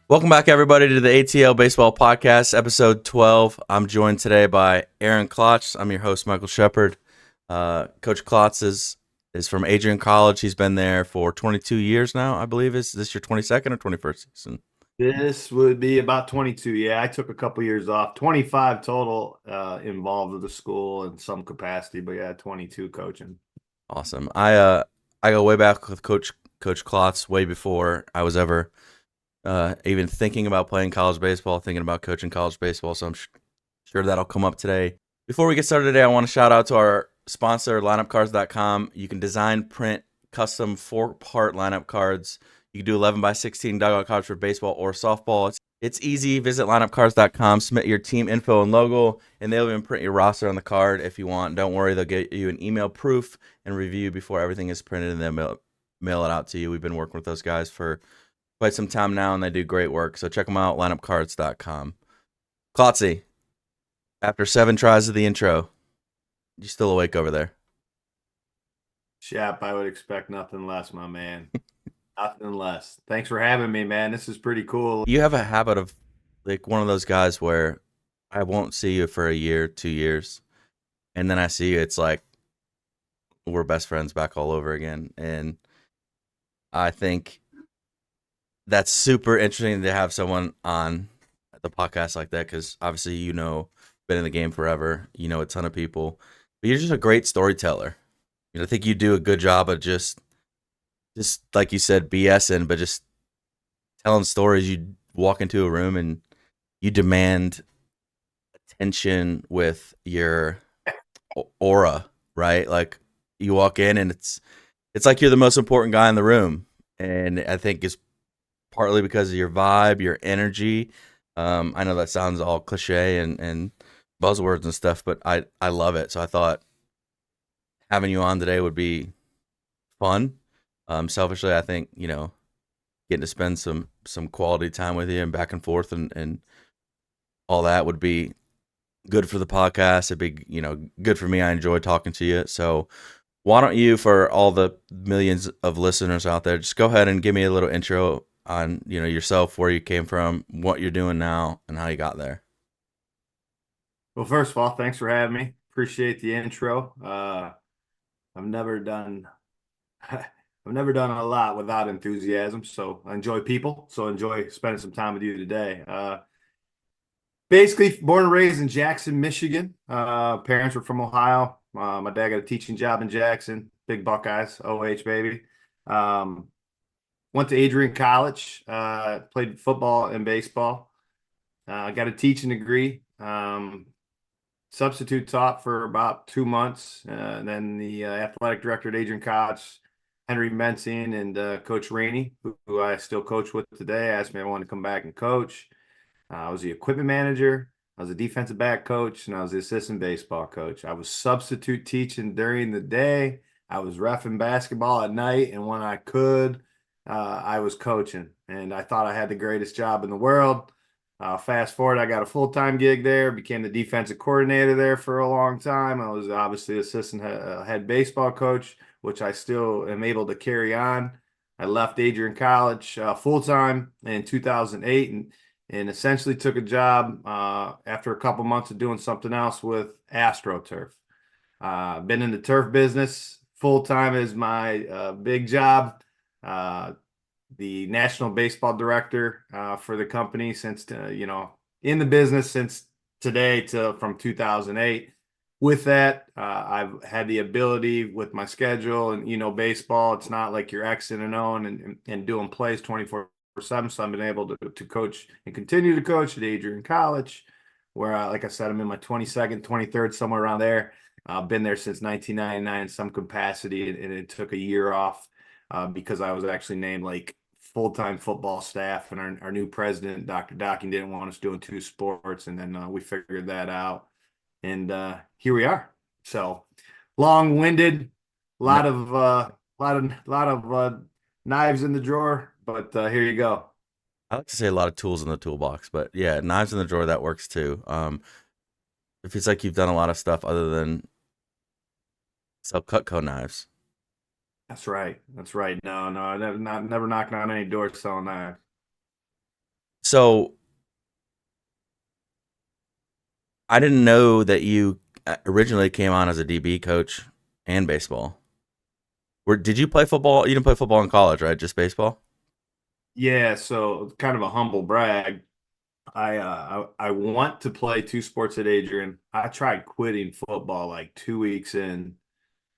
Welcome back, everybody, to the ATL Baseball Podcast, episode 12. I'm joined today by Aaron Klotz. I'm your host, Michael Shepard. Coach Klotz is from Adrian College. He's been there for 22 years now, I believe. Is this your 22nd or 21st season? This would be about 22. Yeah, I took a couple years off. 25 total involved with the school in some capacity, but yeah, 22 coaching. Awesome. I go way back with Coach Klotz way before I was ever even thinking about playing college baseball, thinking about coaching college baseball. So I'm sure that'll come up today. Before we get started today, I want to shout out to our sponsor, lineupcards.com. You can design, print custom 4-part lineup cards. You can do 11 by 16 dugout cards for baseball or softball. It's easy. Visit lineupcards.com, submit your team info and logo, and they'll even print your roster on the card if you want. Don't worry, they'll get you an email proof and review before everything is printed, and they'll mail it out to you. We've been working with those guys for quite some time now, and they do great work. So check them out, lineupcards.com. Klotzy, after 7 tries of the intro, you still awake over there? Shap, I would expect nothing less, my man. Nothing less. Thanks for having me, man. This is pretty cool. You have a habit of like one of those guys where I won't see you for a year, 2 years, and then I see you, it's like we're best friends back all over again. And I think that's super interesting to have someone on the podcast like that, because obviously, been in the game forever, you know a ton of people, but you're just a great storyteller. I think you do a good job of just like you said, BSing, but just telling stories. You walk into a room and you demand attention with your aura, right? Like you walk in and it's like you're the most important guy in the room, and I think it's partly because of your vibe, your energy. I know that sounds all cliche and buzzwords and stuff, but I love it. So I thought having you on today would be fun. Selfishly, I think getting to spend some quality time with you and back and forth and all that would be good for the podcast. It'd be good for me. I enjoy talking to you. So why don't you, for all the millions of listeners out there, just go ahead and give me a little intro on yourself, where you came from, what you're doing now, and how you got there. Well, first of all, thanks for having me. Appreciate the intro. I've never done I've never done a lot without enthusiasm, so I enjoy people. So enjoy spending some time with you today. Basically, born and raised in Jackson, Michigan. Parents were from Ohio. My dad got a teaching job in Jackson. Big Buckeyes, OH baby. Um, Went to Adrian College. Played football and baseball. Got a teaching degree. Substitute taught for about 2 months. And then the athletic director at Adrian College, Henry Mensing, and Coach Rainey, who I still coach with today, asked me if I wanted to come back and coach. I was the equipment manager. I was a defensive back coach, and I was the assistant baseball coach. I was substitute teaching during the day. I was reffing basketball at night, and when I could, I was coaching. And I thought I had the greatest job in the world. Fast forward, I got a full-time gig there, became the defensive coordinator there for a long time. I was obviously assistant head baseball coach, which I still am able to carry on. I left Adrian College full-time in 2008 and essentially took a job after a couple months of doing something else with Astro Turf. Been in the turf business full time as my big job. The national baseball director for the company since in the business since today to from 2008. With that, I've had the ability with my schedule and baseball. It's not like you're Xing and Oing and doing plays 24/7. So I've been able to coach and continue to coach at Adrian College, where like I said, I'm in my 22nd, 23rd, somewhere around there. I've been there since 1999 in some capacity, and it took a year off because I was actually named like full-time football staff, and our new president, Dr. Docking, didn't want us doing 2 sports, and then we figured that out, and here we are. So long-winded, No, lot of knives in the drawer, but here you go. I like to say a lot of tools in the toolbox, but yeah, knives in the drawer, that works too. It feels like you've done a lot of stuff other than sell Cutco knives. That's right. That's right. No, never knocking on any doors selling that. So I didn't know that you originally came on as a DB coach and baseball. Did you play football? You didn't play football in college, right? Just baseball? Yeah, so kind of a humble brag. I want to play two sports at Adrian. I tried quitting football like 2 weeks in,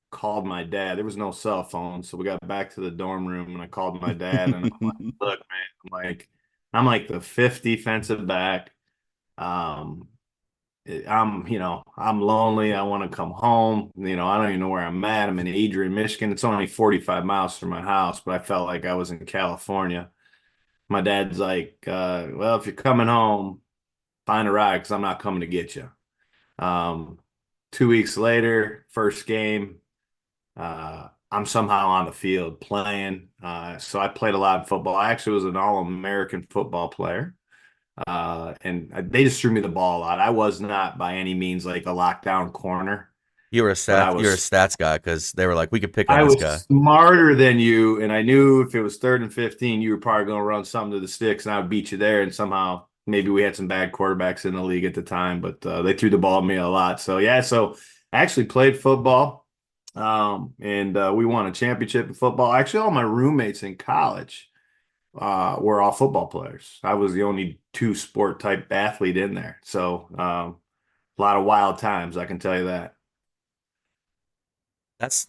called my dad. There was no cell phone, so we got back to the dorm room and I called my dad and I'm like, look, man, I'm like the fifth defensive back. Um, I'm lonely. I want to come home. I don't even know where I'm at. I'm in Adrian, Michigan. It's only 45 miles from my house, but I felt like I was in California. My dad's like, well, if you're coming home, find a ride because I'm not coming to get you. Um, 2 weeks later, first game, I'm somehow on the field playing. So I played a lot of football. I actually was an All-American football player. And they just threw me the ball a lot. I was not by any means like a lockdown corner, but I You were a was stats guy because they were like, we could pick on I this was guy. smarter than you, and I knew if it was 3rd and 15, you were probably going to run something to the sticks, and I would beat you there. And somehow, maybe we had some bad quarterbacks in the league at the time, but they threw the ball at me a lot. So yeah, so I actually played football, and we won a championship in football. Actually, all my roommates in college were all football players. I was the only two sport type athlete in there, so a lot of wild times, I can tell you that. That's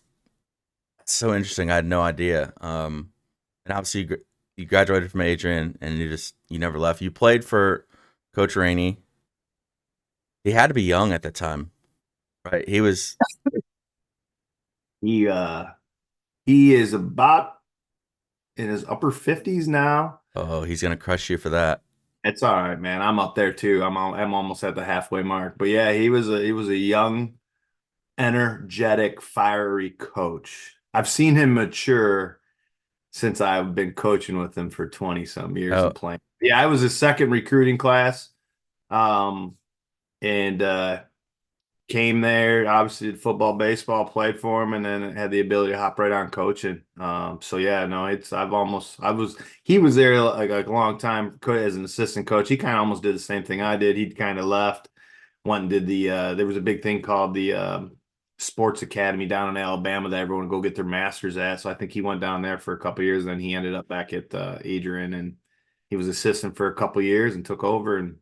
so interesting. I had no idea. And obviously you graduated from Adrian, and you never left. You played for Coach Rainey. He had to be young at the time, right? He was. He uh, he is about in his upper 50s now. Oh, he's gonna crush you for that. It's all right, man. I'm up there too. I'm almost at the halfway mark. But yeah, he was a young, energetic, fiery coach. I've seen him mature since I've been coaching with him for 20 some years Oh, and playing. Yeah, I was his second recruiting class. Um, and came there, obviously did football, baseball, played for him, and then had the ability to hop right on coaching. So yeah, no, he was there like a long time as an assistant coach. He kind of almost did the same thing I did. He kind of left, went and did there was a big thing called the sports academy down in Alabama that everyone would go get their masters at. So I think he went down there for a couple of years, and then he ended up back at Adrian, and he was assistant for a couple of years and took over. And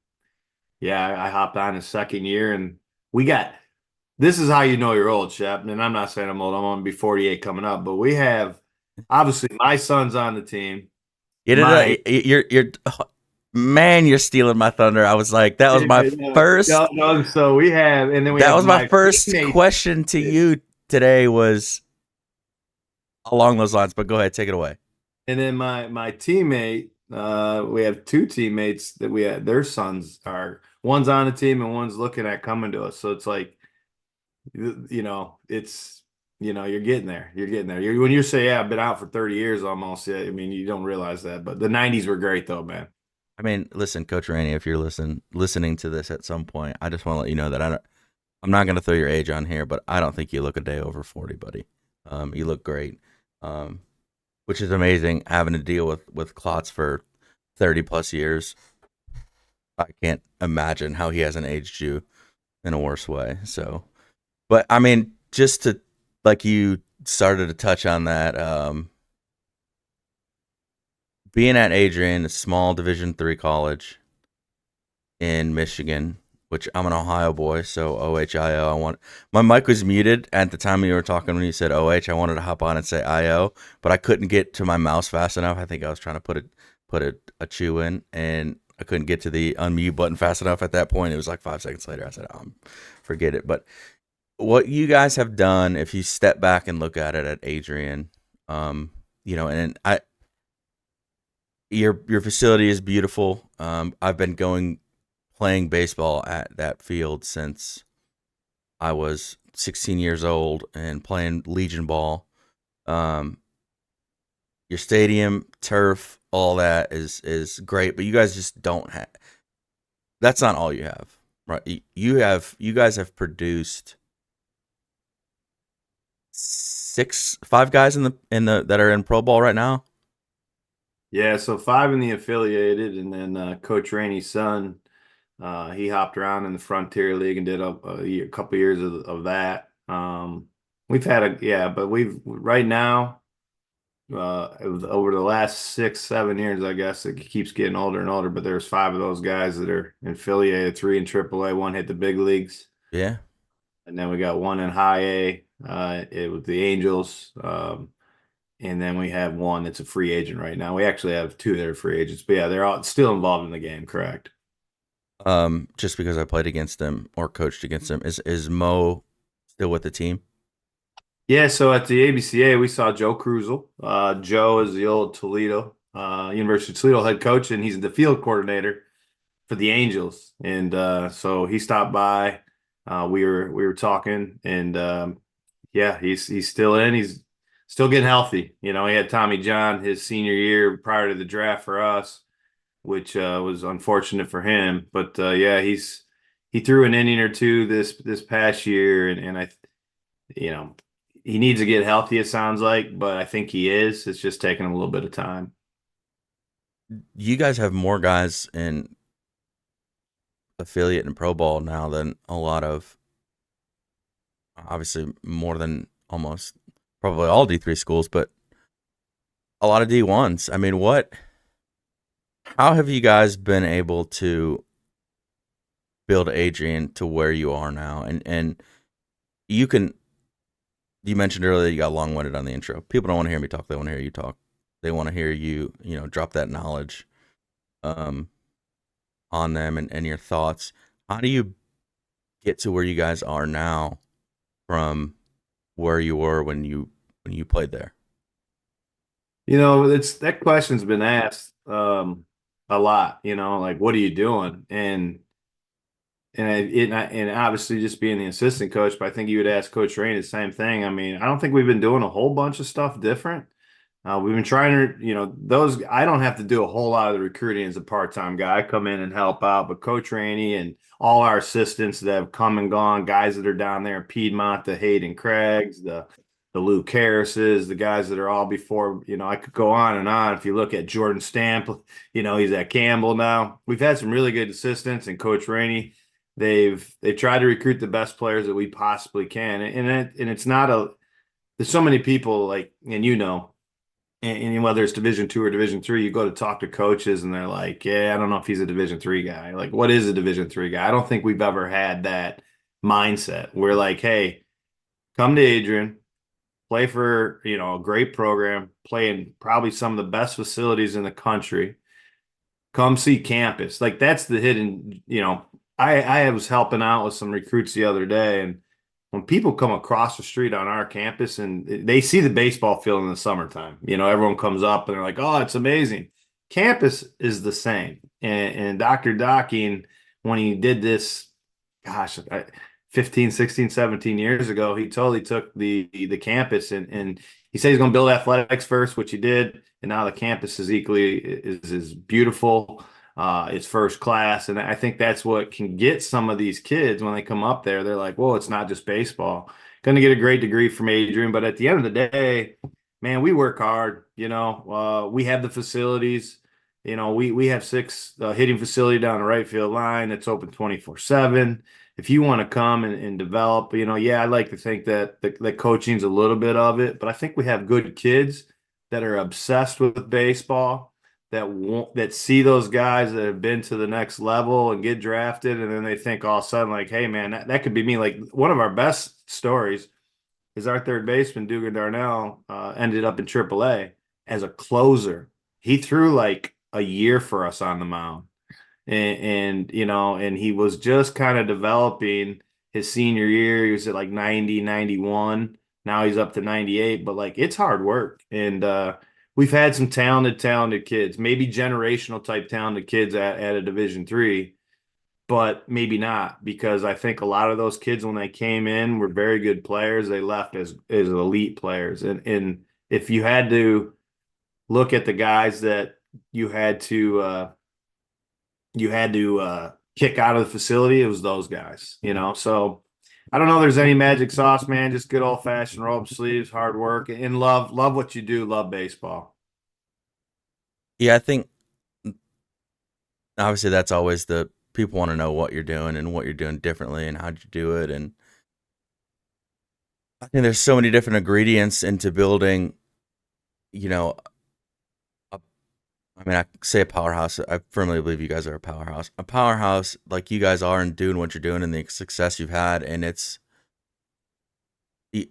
yeah, I hopped on his second year, and we got this is how you know you're old, Shep. And I'm not saying I'm old. I'm going to be 48 coming up, but we have obviously my son's on the team. you My did. You're. Oh, man, you're stealing my thunder. I was like, that was my first. so we have, and then we That have was my my first teammates. question to you today. Was along those lines. But go ahead, take it away. And then my teammate, we have two teammates that we had. Their sons are one's on the team and one's looking at coming to us. So it's like it's you're getting there. You're getting there. When you say, yeah, I've been out for 30 years almost, yeah, I mean, you don't realize that. But the 90s were great though, man. I mean, listen, Coach Rainey, if you're listening to this at some point, I just want to let you know that I'm not going to throw your age on here, but I don't think you look a day over 40, buddy. You look great, um, which is amazing. Having to deal with Klotz for 30 plus years, I can't imagine how he hasn't aged you in a worse way. So, but I mean, just to like you started to touch on that, being at Adrian, a small Division III college in Michigan, which I'm an Ohio boy, so OHIO. My mic was muted at the time you were talking when you said OH. I wanted to hop on and say IO, but I couldn't get to my mouse fast enough. I think I was trying to put a chew in, and I couldn't get to the unmute button fast enough at that point. It was like 5 seconds later. I said, forget it. But what you guys have done, if you step back and look at it at Adrian, and your facility is beautiful. I've been playing baseball at that field since I was 16 years old and playing Legion ball. Um, your stadium, turf, all that is great, but you guys just don't have. That's not all you have, right? You guys have produced five guys in the that are in pro ball right now. Yeah, so five in the affiliated, and then Coach Rainey's son, he hopped around in the Frontier League and did a couple years of that. We've had a yeah, but we've right now over the last 6, 7 years, I guess it keeps getting older and older. But there's five of those guys that are affiliated, three in AAA, one hit the big leagues, Yeah. and then we got one in High A. It was the Angels. And then we have one that's a free agent right now. We actually have two that are free agents, but yeah, they're all still involved in the game, correct? Just because I played against them or coached against them, is Mo still with the team? Yeah, so at the ABCA, we saw Joe Cruzel. Joe is the old Toledo, University of Toledo head coach, and he's the field coordinator for the Angels. And so he stopped by. We were talking, and yeah, he's still in. He's still getting healthy. You know, he had Tommy John his senior year prior to the draft for us, which was unfortunate for him. But yeah, he threw an inning or two this past year, and you know he needs to get healthy. It sounds like, but I think he is. It's just taking him a little bit of time. You guys have more guys in affiliate and pro ball now than a lot of, obviously more than almost probably all D3 schools, but a lot of D1s. I mean, how have you guys been able to build Adrian to where you are now? And you can, you mentioned earlier you got long winded on the intro. People don't want to hear me talk. They want to hear you talk. They want to hear you, drop that knowledge um, on them and your thoughts. How do you get to where you guys are now from where you were when you played there? It's that question's been asked a lot. Like what are you doing? And obviously just being the assistant coach, but I think you would ask Coach Rain the same thing. I mean, I don't think we've been doing a whole bunch of stuff different. We've been trying to, those, I don't have to do a whole lot of the recruiting as a part-time guy. I come in and help out, but Coach Rainey and all our assistants that have come and gone, guys that are down there in Piedmont, the Hayden Craigs, the Luke Harrises, the guys that are all before, I could go on and on. If you look at Jordan Stamp, he's at Campbell now. We've had some really good assistants, and Coach Rainey, they've tried to recruit the best players that we possibly can. And it's not there's so many people like, and and whether it's Division 2 or Division 3, you go to talk to coaches and they're like, yeah, I don't know if he's a Division 3 guy. Like, what is a Division 3 guy? I don't think we've ever had that mindset. We're like, hey, come to Adrian, play for, a great program, play in probably some of the best facilities in the country. Come see campus. Like that's the hidden, I was helping out with some recruits the other day, and when people come across the street on our campus and they see the baseball field in the summertime, everyone comes up and they're like, oh, it's amazing. Campus is the same. And Dr. Docking, when he did this, gosh, 15, 16, 17 years ago, he totally took the campus and he said he's going to build athletics first, which he did. And now the campus is beautiful. It's first class. And I think that's what can get some of these kids when they come up there. They're like, whoa, it's not just baseball. Going to get a great degree from Adrian. But at the end of the day, man, we work hard. We have the facilities. We have six hitting facility down the right field line that's open 24/7. If you want to come and develop, yeah, I like to think that the coaching's a little bit of it, but I think we have good kids that are obsessed with baseball that see those guys that have been to the next level and get drafted, and then they think all of a sudden like, hey man, that could be me. Like one of our best stories is our third baseman Dugan Darnell ended up in AAA as a closer. He threw like a year for us on the mound, and he was just kind of developing his senior year. He was at like 90, 91. Now he's up to 98, but like it's hard work. And we've had some talented kids, maybe generational type talented kids at a Division 3, but maybe not, because I think a lot of those kids when they came in were very good players. They left as elite players. And if you had to look at the guys that you had to kick out of the facility, it was those guys. So I don't know if there's any magic sauce, man. Just good old fashioned roll up sleeves, hard work, and love what you do, love baseball. Yeah, I think obviously that's always the people want to know what you're doing and what you're doing differently and how'd you do it. And I think there's so many different ingredients into building, you know, a, I mean, I say a powerhouse. I firmly believe you guys are a powerhouse. A powerhouse like you guys are and doing what you're doing and the success you've had. And you,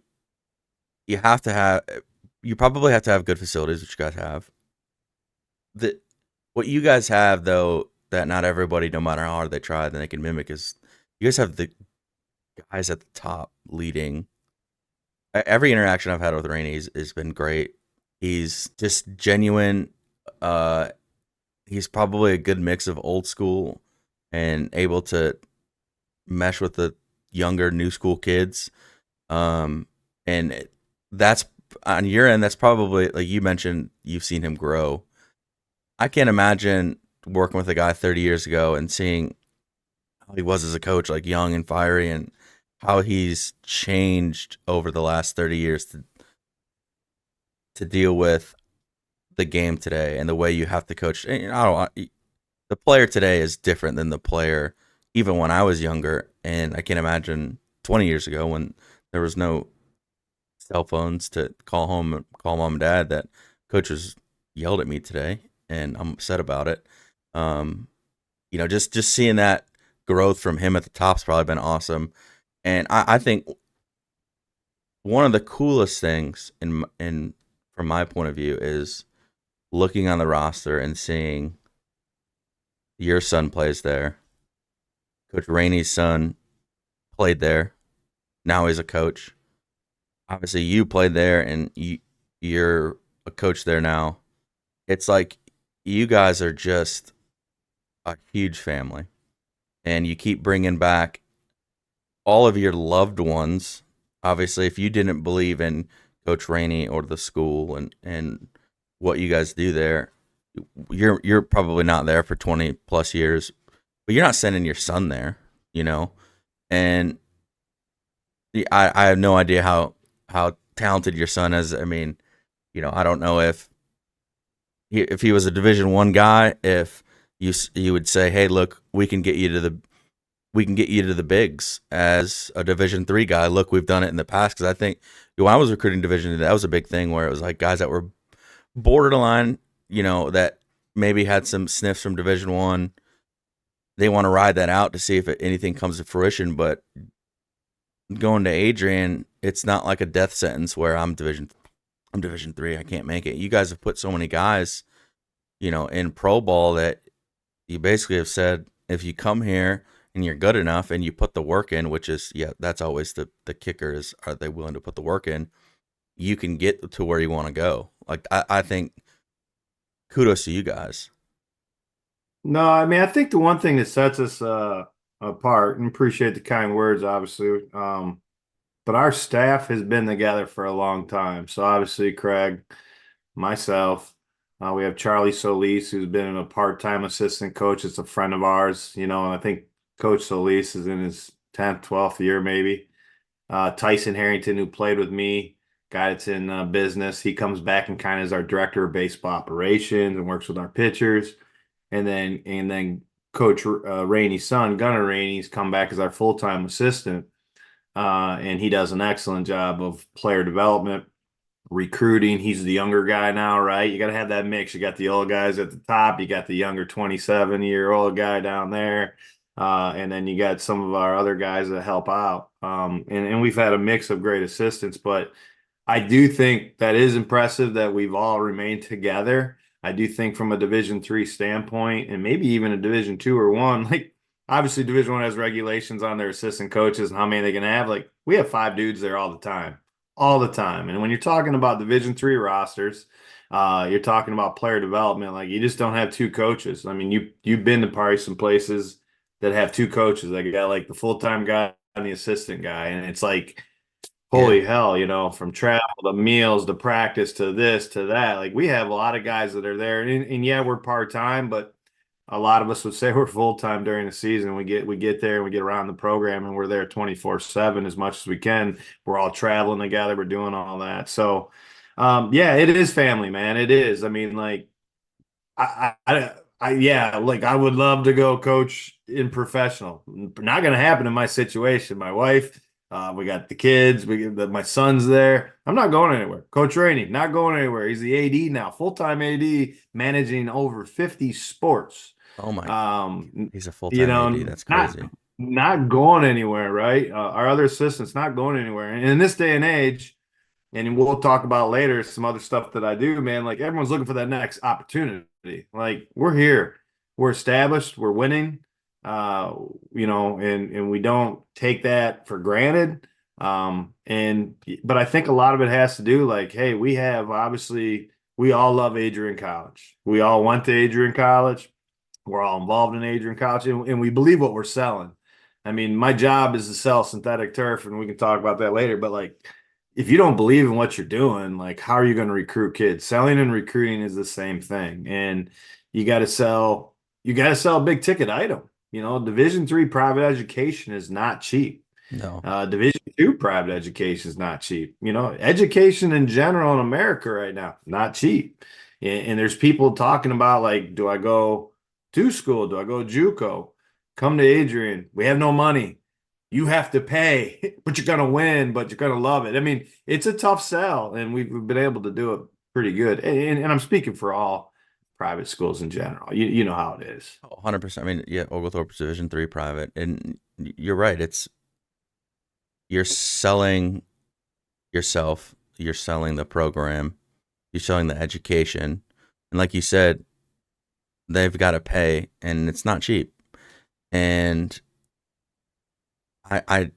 you have to have, you probably have to have good facilities, which you guys have. The, what you guys have, though, that not everybody, no matter how hard they try, then they can mimic is you guys have the guys at the top leading. Every interaction I've had with Rainey has been great. He's just genuine. Uh, he's probably a good mix of old school and able to mesh with the younger, new school kids. Um, and that's on your end. That's probably like you mentioned. You've seen him grow. I can't imagine working with a guy 30 years ago and seeing how he was as a coach, like young and fiery, and how he's changed over the last 30 years to deal with the game today and the way you have to coach. And I don't. The player today is different than the player even when I was younger, and I can't imagine 20 years ago when there was no cell phones to call home, call mom and dad that coaches yelled at me today, and I'm upset about it. Um, just seeing that growth from him at the top's probably been awesome. And I think one of the coolest things in from my point of view is looking on the roster and seeing your son plays there. Coach Rainey's son played there. Now he's a coach. Obviously, you played there, and you're a coach there now. It's like you guys are just a huge family, and you keep bringing back all of your loved ones. Obviously, if you didn't believe in Coach Rainey or the school and what you guys do there, you're probably not there for 20 plus years, but you're not sending your son there, you know. And I have no idea how talented your son is. I mean, I don't know if he was a Division 1 guy, if you would say, hey, look, we can get you to the bigs as a Division 3 guy. Look, we've done it in the past. Because I think when I was recruiting Division, that was a big thing where it was like guys that were borderline, that maybe had some sniffs from Division 1. They want to ride that out to see if anything comes to fruition. But going to Adrian, it's not like a death sentence where I'm Division 3. I can't make it. You guys have put so many guys, in pro ball that you basically have said if you come here and you're good enough and you put the work in, which is that's always the kicker is are they willing to put the work in? You can get to where you want to go. Like I think kudos to you guys. No, I mean, I think the one thing that sets us apart, and appreciate the kind words, obviously, but our staff has been together for a long time. So obviously, Craig, myself, we have Charlie Solis, who's been a part-time assistant coach. It's a friend of ours, and I think Coach Solis is in his 10th, 12th year, maybe. Tyson Harrington, who played with me, guy that's in business. He comes back and kind of is our director of baseball operations and works with our pitchers. And then Coach Rainey's son, Gunnar Rainey's come back as our full-time assistant. And he does an excellent job of player development, recruiting. He's the younger guy now, right? You got to have that mix. You got the old guys at the top, you got the younger 27-year-old guy down there. And then you got some of our other guys that help out. And we've had a mix of great assistants, but I do think that is impressive that we've all remained together. I do think from a Division 3 standpoint, and maybe even a Division 2 or 1, like obviously Division 1 has regulations on their assistant coaches and how many they can have. Like we have 5 dudes there all the time, all the time. And when you're talking about Division 3 rosters, you're talking about player development. Like you just don't have two coaches. I mean, you've been to probably some places that have two coaches. Like you got like the full-time guy and the assistant guy, and it's like Yeah, holy hell, from travel to meals to practice to this to that. Like we have a lot of guys that are there, and yeah, we're part time, but a lot of us would say we're full time during the season. We get there and we get around the program, and we're there 24/7 as much as we can. We're all traveling together. We're doing all that. So, yeah, it is family, man. It is. I mean, like Yeah, like I would love to go coach in professional. Not going to happen in my situation. My wife, we got the kids, my son's there. I'm not going anywhere. Coach Rainey, not going anywhere. He's the AD now, full-time AD, managing over 50 sports. Oh my, Um, he's a full you time know, AD. That's not crazy. not going anywhere, right? Our other assistants not going anywhere. And in this day and age, and we'll talk about later some other stuff that I do, man. Like everyone's looking for that next opportunity. Like we're here, we're established, we're winning, uh, and we don't take that for granted. And but I think a lot of it has to do like, hey, we have obviously we all love Adrian College. We all went to Adrian College. We're all involved in Adrian College, and we believe what we're selling. I mean, my job is to sell synthetic turf, and we can talk about that later. But like, if you don't believe in what you're doing, like, how are you going to recruit kids? Selling and recruiting is the same thing, and you got to sell. You got to sell a big ticket item. Division 3 private education is not cheap. No, Division 2 private education is not cheap. Education in general in America right now, not cheap. And there's people talking about like, do I go to school? Do I go JUCO? Come to Adrian. We have no money. You have to pay, but you're gonna win, but you're gonna love it. I mean, it's a tough sell, and we've been able to do it pretty good. And I'm speaking for all private schools in general. You know how it is. 100%. I mean, yeah, Oglethorpe's Division 3 private, and you're right. You're selling yourself, you're selling the program, you're selling the education, and like you said, they've got to pay, and it's not cheap. And I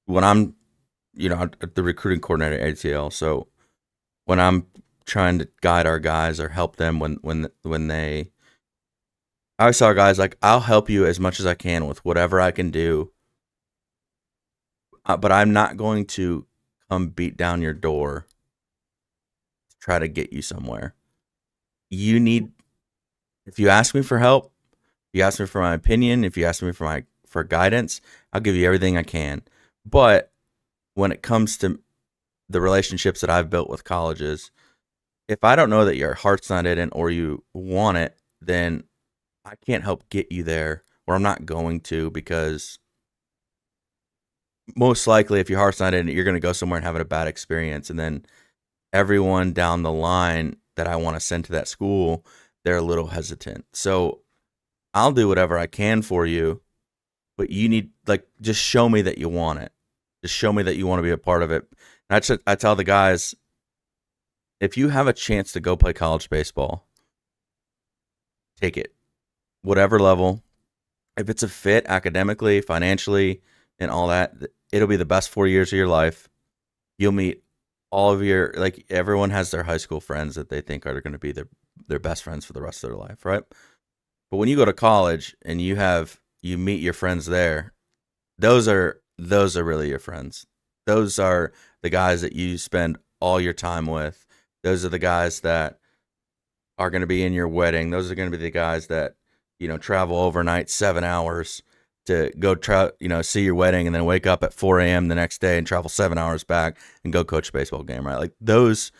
when I'm, the recruiting coordinator at ATL, so when I'm trying to guide our guys or help them when they, I always tell our guys like, I'll help you as much as I can with whatever I can do, but I'm not going to come beat down your door to try to get you somewhere. You need, if you ask me for help, if you ask me for my opinion, if you ask me for guidance, I'll give you everything I can. But when it comes to the relationships that I've built with colleges, if I don't know that your heart's not in it or you want it, then I can't help get you there, or I'm not going to, because most likely if your heart's not in it, you're going to go somewhere and have a bad experience. And then everyone down the line that I want to send to that school, they're a little hesitant. So I'll do whatever I can for you, but you need, like, just show me that you want it. Just show me that you want to be a part of it. And I tell the guys, if you have a chance to go play college baseball, take it. Whatever level. If it's a fit academically, financially, and all that, it'll be the best 4 years of your life. You'll meet all of your, like, everyone has their high school friends that they think are going to be their best friends for the rest of their life, right? But when you go to college and you meet your friends there, those are really your friends. Those are the guys that you spend all your time with. Those are the guys that are going to be in your wedding. Those are going to be the guys that, travel overnight 7 hours to go see your wedding, and then wake up at 4 a.m. the next day and travel 7 hours back and go coach a baseball game, right? Like those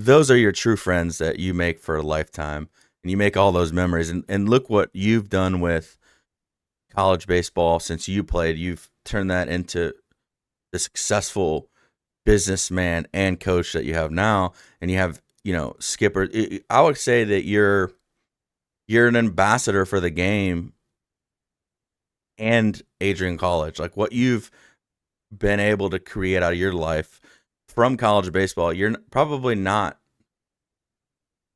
are your true friends that you make for a lifetime, and you make all those memories. And look what you've done with college baseball since you played. You've turned that into the successful businessman and coach that you have now, and you have, Skipper. I would say that you're an ambassador for the game and Adrian College. Like what you've been able to create out of your life from college baseball, you're probably not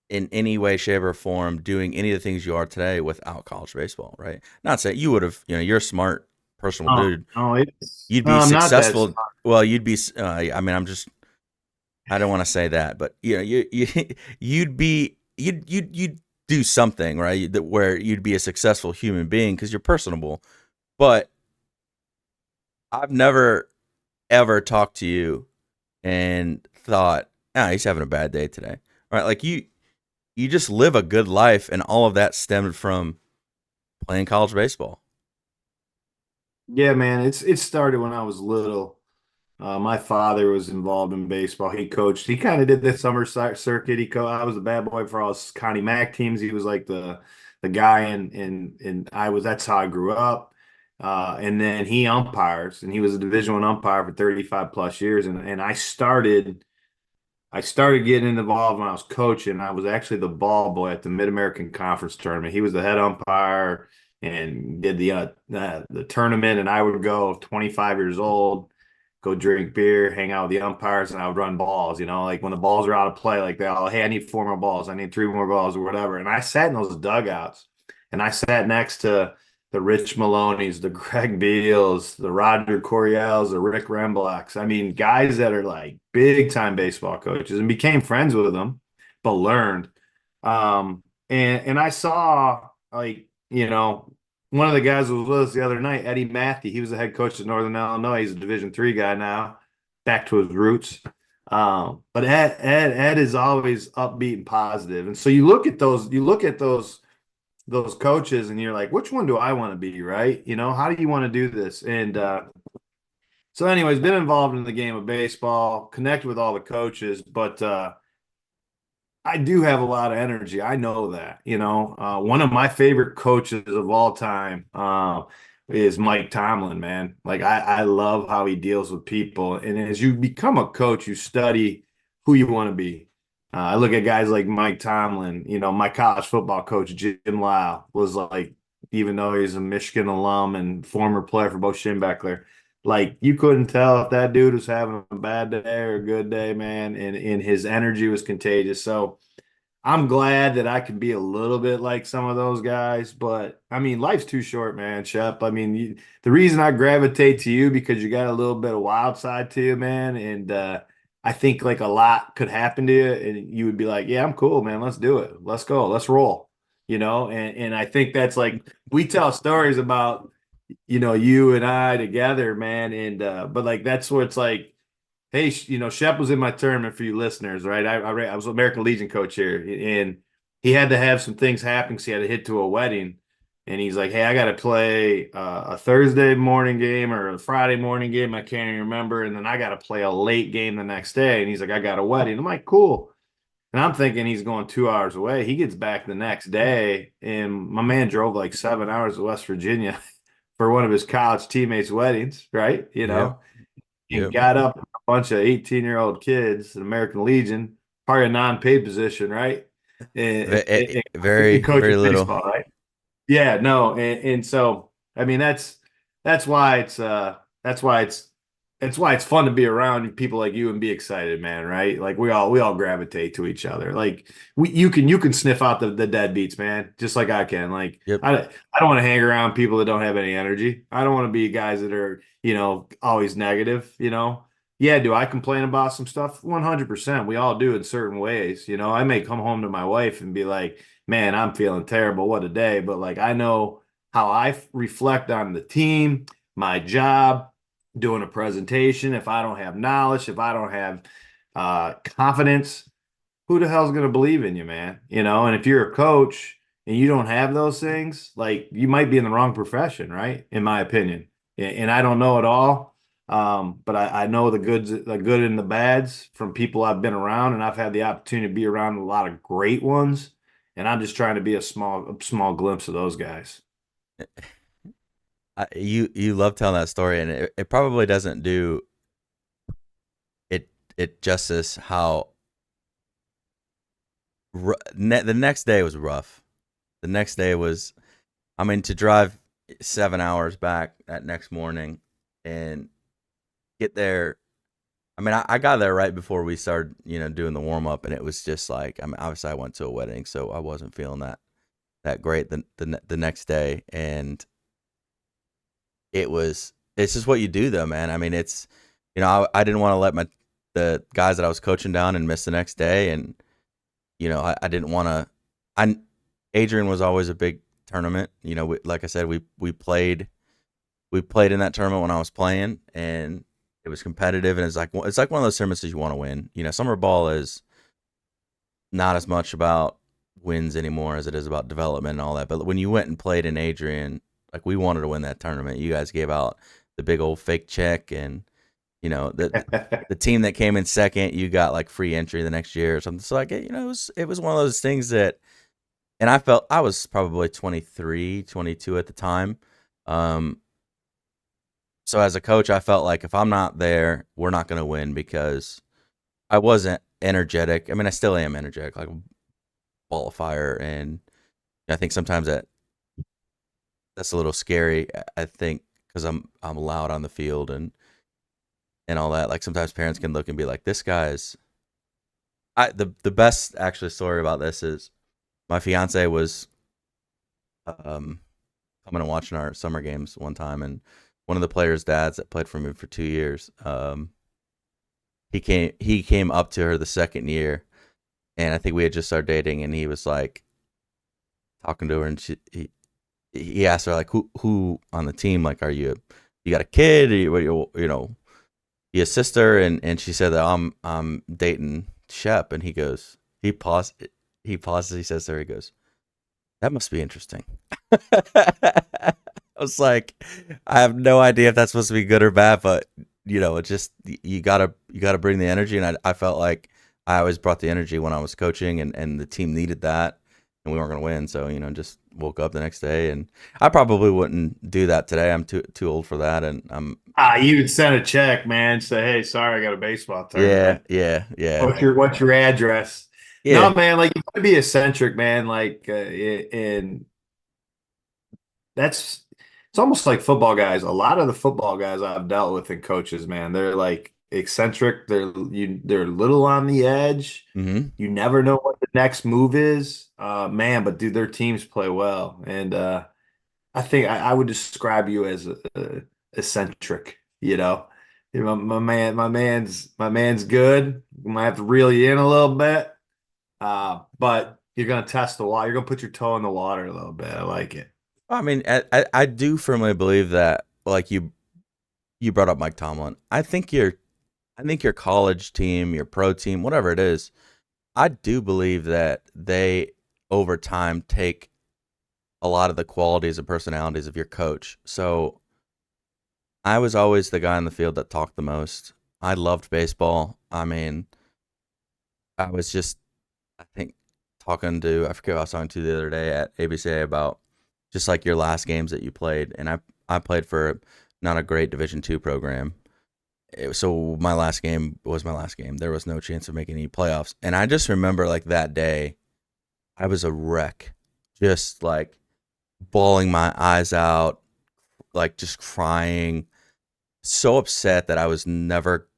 in any way, shape, or form doing any of the things you are today without college baseball, right? Not saying you would have, you're a smart, personal Oh, dude. no, You'd no, be I'm not that successful. smart. Well, you'd be. I mean, I don't want to say that, but you'd be, you'd do something, right? Where you'd be a successful human being because you're personable. But I've never ever talked to you and thought, he's having a bad day today, right? Like you just live a good life, and all of that stemmed from playing college baseball. Yeah, man, it started when I was little. My father was involved in baseball. He coached. He kind of did the summer circuit. I was the bad boy for all County Mac teams. He was like the guy, and I was. That's how I grew up. And then he umpires, and he was a Division One umpire for 35 plus years. And I started getting involved when I was coaching. I was actually the ball boy at the Mid American Conference tournament. He was the head umpire and did the tournament, and I would go 25 years old, go drink beer, hang out with the umpires, and I would run balls. Like when the balls are out of play, like they all, hey, I need 4 more balls, I need 3 more balls, or whatever. And I sat in those dugouts, and I sat next to the Rich Maloney's, the Greg Beals, the Roger Coriels, the Rick Remblocks. I mean, guys that are like big time baseball coaches, and became friends with them, but learned. And I saw, like, one of the guys who was with us the other night, Eddie Matthew. He was the head coach of Northern Illinois. He's a Division III guy now, back to his roots. But Ed is always upbeat and positive. And so you look at those coaches and you're like, which one do I want to be, right? How do you want to do this? And so anyways, been involved in the game of baseball, connected with all the coaches, but I do have a lot of energy. I know that. One of my favorite coaches of all time is Mike Tomlin, man. Like I love how he deals with people. And as you become a coach, you study who you want to be. I look at guys like Mike Tomlin. My college football coach, Jim Lau, was like, even though he's a Michigan alum and former player for both Schembechler, like you couldn't tell if that dude was having a bad day or a good day, man. And his energy was contagious. So I'm glad that I can be a little bit like some of those guys, but I mean, life's too short, man, Shep. I mean, the reason I gravitate to you because you got a little bit of wild side to you, man, and I think like a lot could happen to you, and you would be like, "Yeah, I'm cool, man. Let's do it. Let's go. Let's roll." And I think that's like we tell stories about, you and I together, man, and but like that's where it's like. Hey, Shep was in my tournament for you listeners, right? I was American Legion coach here, and he had to have some things happen because he had to hit to a wedding. And he's like, "Hey, I got to play a Thursday morning game or a Friday morning game. I can't even remember. And then I got to play a late game the next day." And he's like, "I got a wedding." I'm like, "Cool." And I'm thinking he's going 2 hours away. He gets back the next day, and my man drove like 7 hours to West Virginia for one of his college teammates' weddings, right? Yep. And Yep. got up a bunch of 18-year-old kids in American Legion, probably a non-paid position, right? And Very, coaching very little. baseball, right? Yeah, no, and so I mean that's why it's fun to be around people like you and be excited, man, right? Like we all gravitate to each other. Like you can sniff out the deadbeats, man, just like I can. Like Yep. I don't want to hang around people that don't have any energy. I don't want to be guys that are, always negative. Yeah, do I complain about some stuff? 100%. We all do in certain ways. I may come home to my wife and be like, man, I'm feeling terrible. What a day. But like, I know how I reflect on the team, my job, doing a presentation. If I don't have knowledge, if I don't have confidence, who the hell's going to believe in you, man? And if you're a coach and you don't have those things, like you might be in the wrong profession, right? In my opinion. And I don't know it all. But I know the good and the bads from people I've been around, and I've had the opportunity to be around a lot of great ones. And I'm just trying to be a small glimpse of those guys. You love telling that story, and it probably doesn't do it justice how the next day was rough. The next day was, I mean, to drive 7 hours back that next morning and get there. I mean, I got there right before we started, doing the warm up, and it was just like, I mean, obviously I went to a wedding, so I wasn't feeling that great the next day, and it's just what you do though, man. I mean, it's, I didn't want to let the guys that I was coaching down and miss the next day, and I didn't want to. I Adrian was always a big tournament. Like I said, we played in that tournament when I was playing, and it was competitive, and it's like one of those tournaments that you want to win. Summer ball is not as much about wins anymore as it is about development and all that. But when you went and played in Adrian, like we wanted to win that tournament. You guys gave out the big old fake check, and The team that came in second, you got like free entry the next year or something. So like it was one of those things that, and I felt I was probably 23, 22 at the time. Um, so as a coach, I felt like if I'm not there, we're not going to win because I wasn't energetic. I mean, I still am energetic, like a ball of fire, and I think sometimes that's a little scary. I think because I'm loud on the field and all that. Like sometimes parents can look and be like, "This guy's." The best actually story about this is my fiance was um coming and watching our summer games one time, and one of the players' dads that played for me for 2 years, he came up to her the second year, and I think we had just started dating, and he was like talking to her, and he asked her like who on the team, like, are you got a kid, or you a sister, and she said that I'm dating Shep, and he pauses, he says to her, he goes, that must be interesting. I was like, I have no idea if that's supposed to be good or bad, but it just you gotta bring the energy, and I felt like I always brought the energy when I was coaching, and the team needed that, and we weren't gonna win, so just woke up the next day, and I probably wouldn't do that today. I'm too old for that, and You would send a check, man. Say, hey, sorry, I got a baseball yeah, tournament. yeah, yeah, What's your address? No, yeah. man, like you gotta be eccentric, man. Like, and that's it's almost like football guys. A lot of the football guys I've dealt with and coaches, man, they're like eccentric. They're a little on the edge. Mm-hmm. You never know what the next move is. Man, but dude, their teams play well, and I think I would describe you as eccentric. My man's good. We might have to reel you in a little bit, but you're gonna test the water. You're gonna put your toe in the water a little bit. I like it. I mean, I do firmly believe that, like you brought up Mike Tomlin. I think your college team, your pro team, whatever it is, I do believe that they over time take a lot of the qualities and personalities of your coach. So I was always the guy in the field that talked the most. I loved baseball. I mean, I was just, I think, I forget who I was talking to the other day at ABCA about just like your last games that you played. And I played for not a great Division II program. So my last game was my last game. There was no chance of making any playoffs. And I just remember like that day, I was a wreck, just like bawling my eyes out, like just crying, so upset that I was never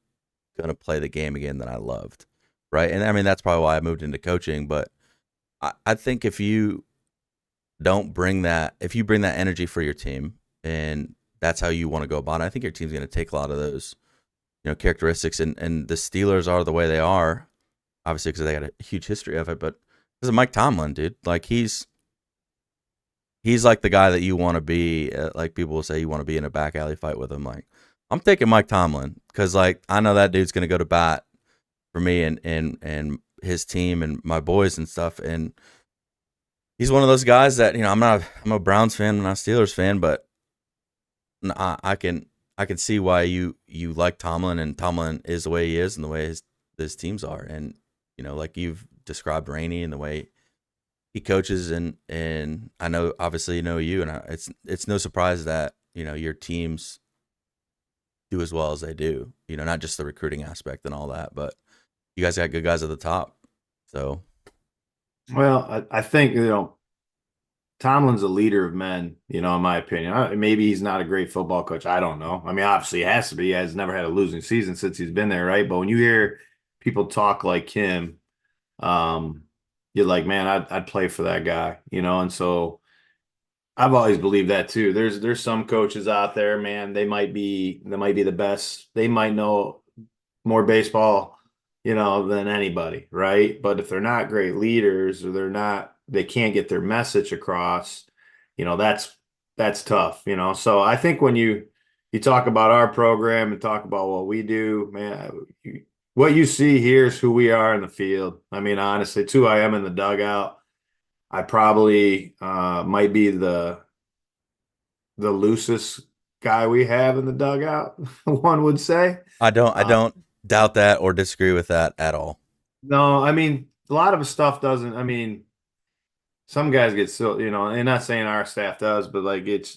going to play the game again that I loved. Right. And I mean, that's probably why I moved into coaching. But I think if you bring that energy for your team and that's how you want to go about it, I think your team's going to take a lot of those characteristics, and the Steelers are the way they are, obviously because they got a huge history of it, but because of Mike Tomlin, dude. Like he's like the guy that you want to be. Like people will say, you want to be in a back alley fight with him. Like I'm taking Mike Tomlin because like I know that dude's gonna go to bat for me and his team and my boys and stuff. And he's one of those guys that I'm a Browns fan, I'm not a Steelers fan, but I can see why you like Tomlin, and Tomlin is the way he is and the way his teams are, and like you've described Rainey and the way he coaches, and I know obviously you, and it's no surprise that your teams do as well as they do. Not just the recruiting aspect and all that, but you guys got good guys at the top. So Well, I think Tomlin's a leader of men. In my opinion. Maybe he's not a great football coach. I don't know. I mean, obviously he has to be. He has never had a losing season since he's been there, right? But when you hear people talk like him, um, you're like, man, I'd play for that guy. And so I've always believed that too. There's some coaches out there, man. They might be the best. They might know more baseball, than anybody, right? But if they're not great leaders, or they can't get their message across, that's tough. So I think when you talk about our program and talk about what we do, man, what you see here is who we are in the field. I mean, honestly, too, I am in the dugout. I probably might be the loosest guy we have in the dugout, one would say. I Uh, don't doubt that or disagree with that at all. no, I mean, a lot of his stuff doesn't. I mean, some guys get so, and not saying our staff does, but like it's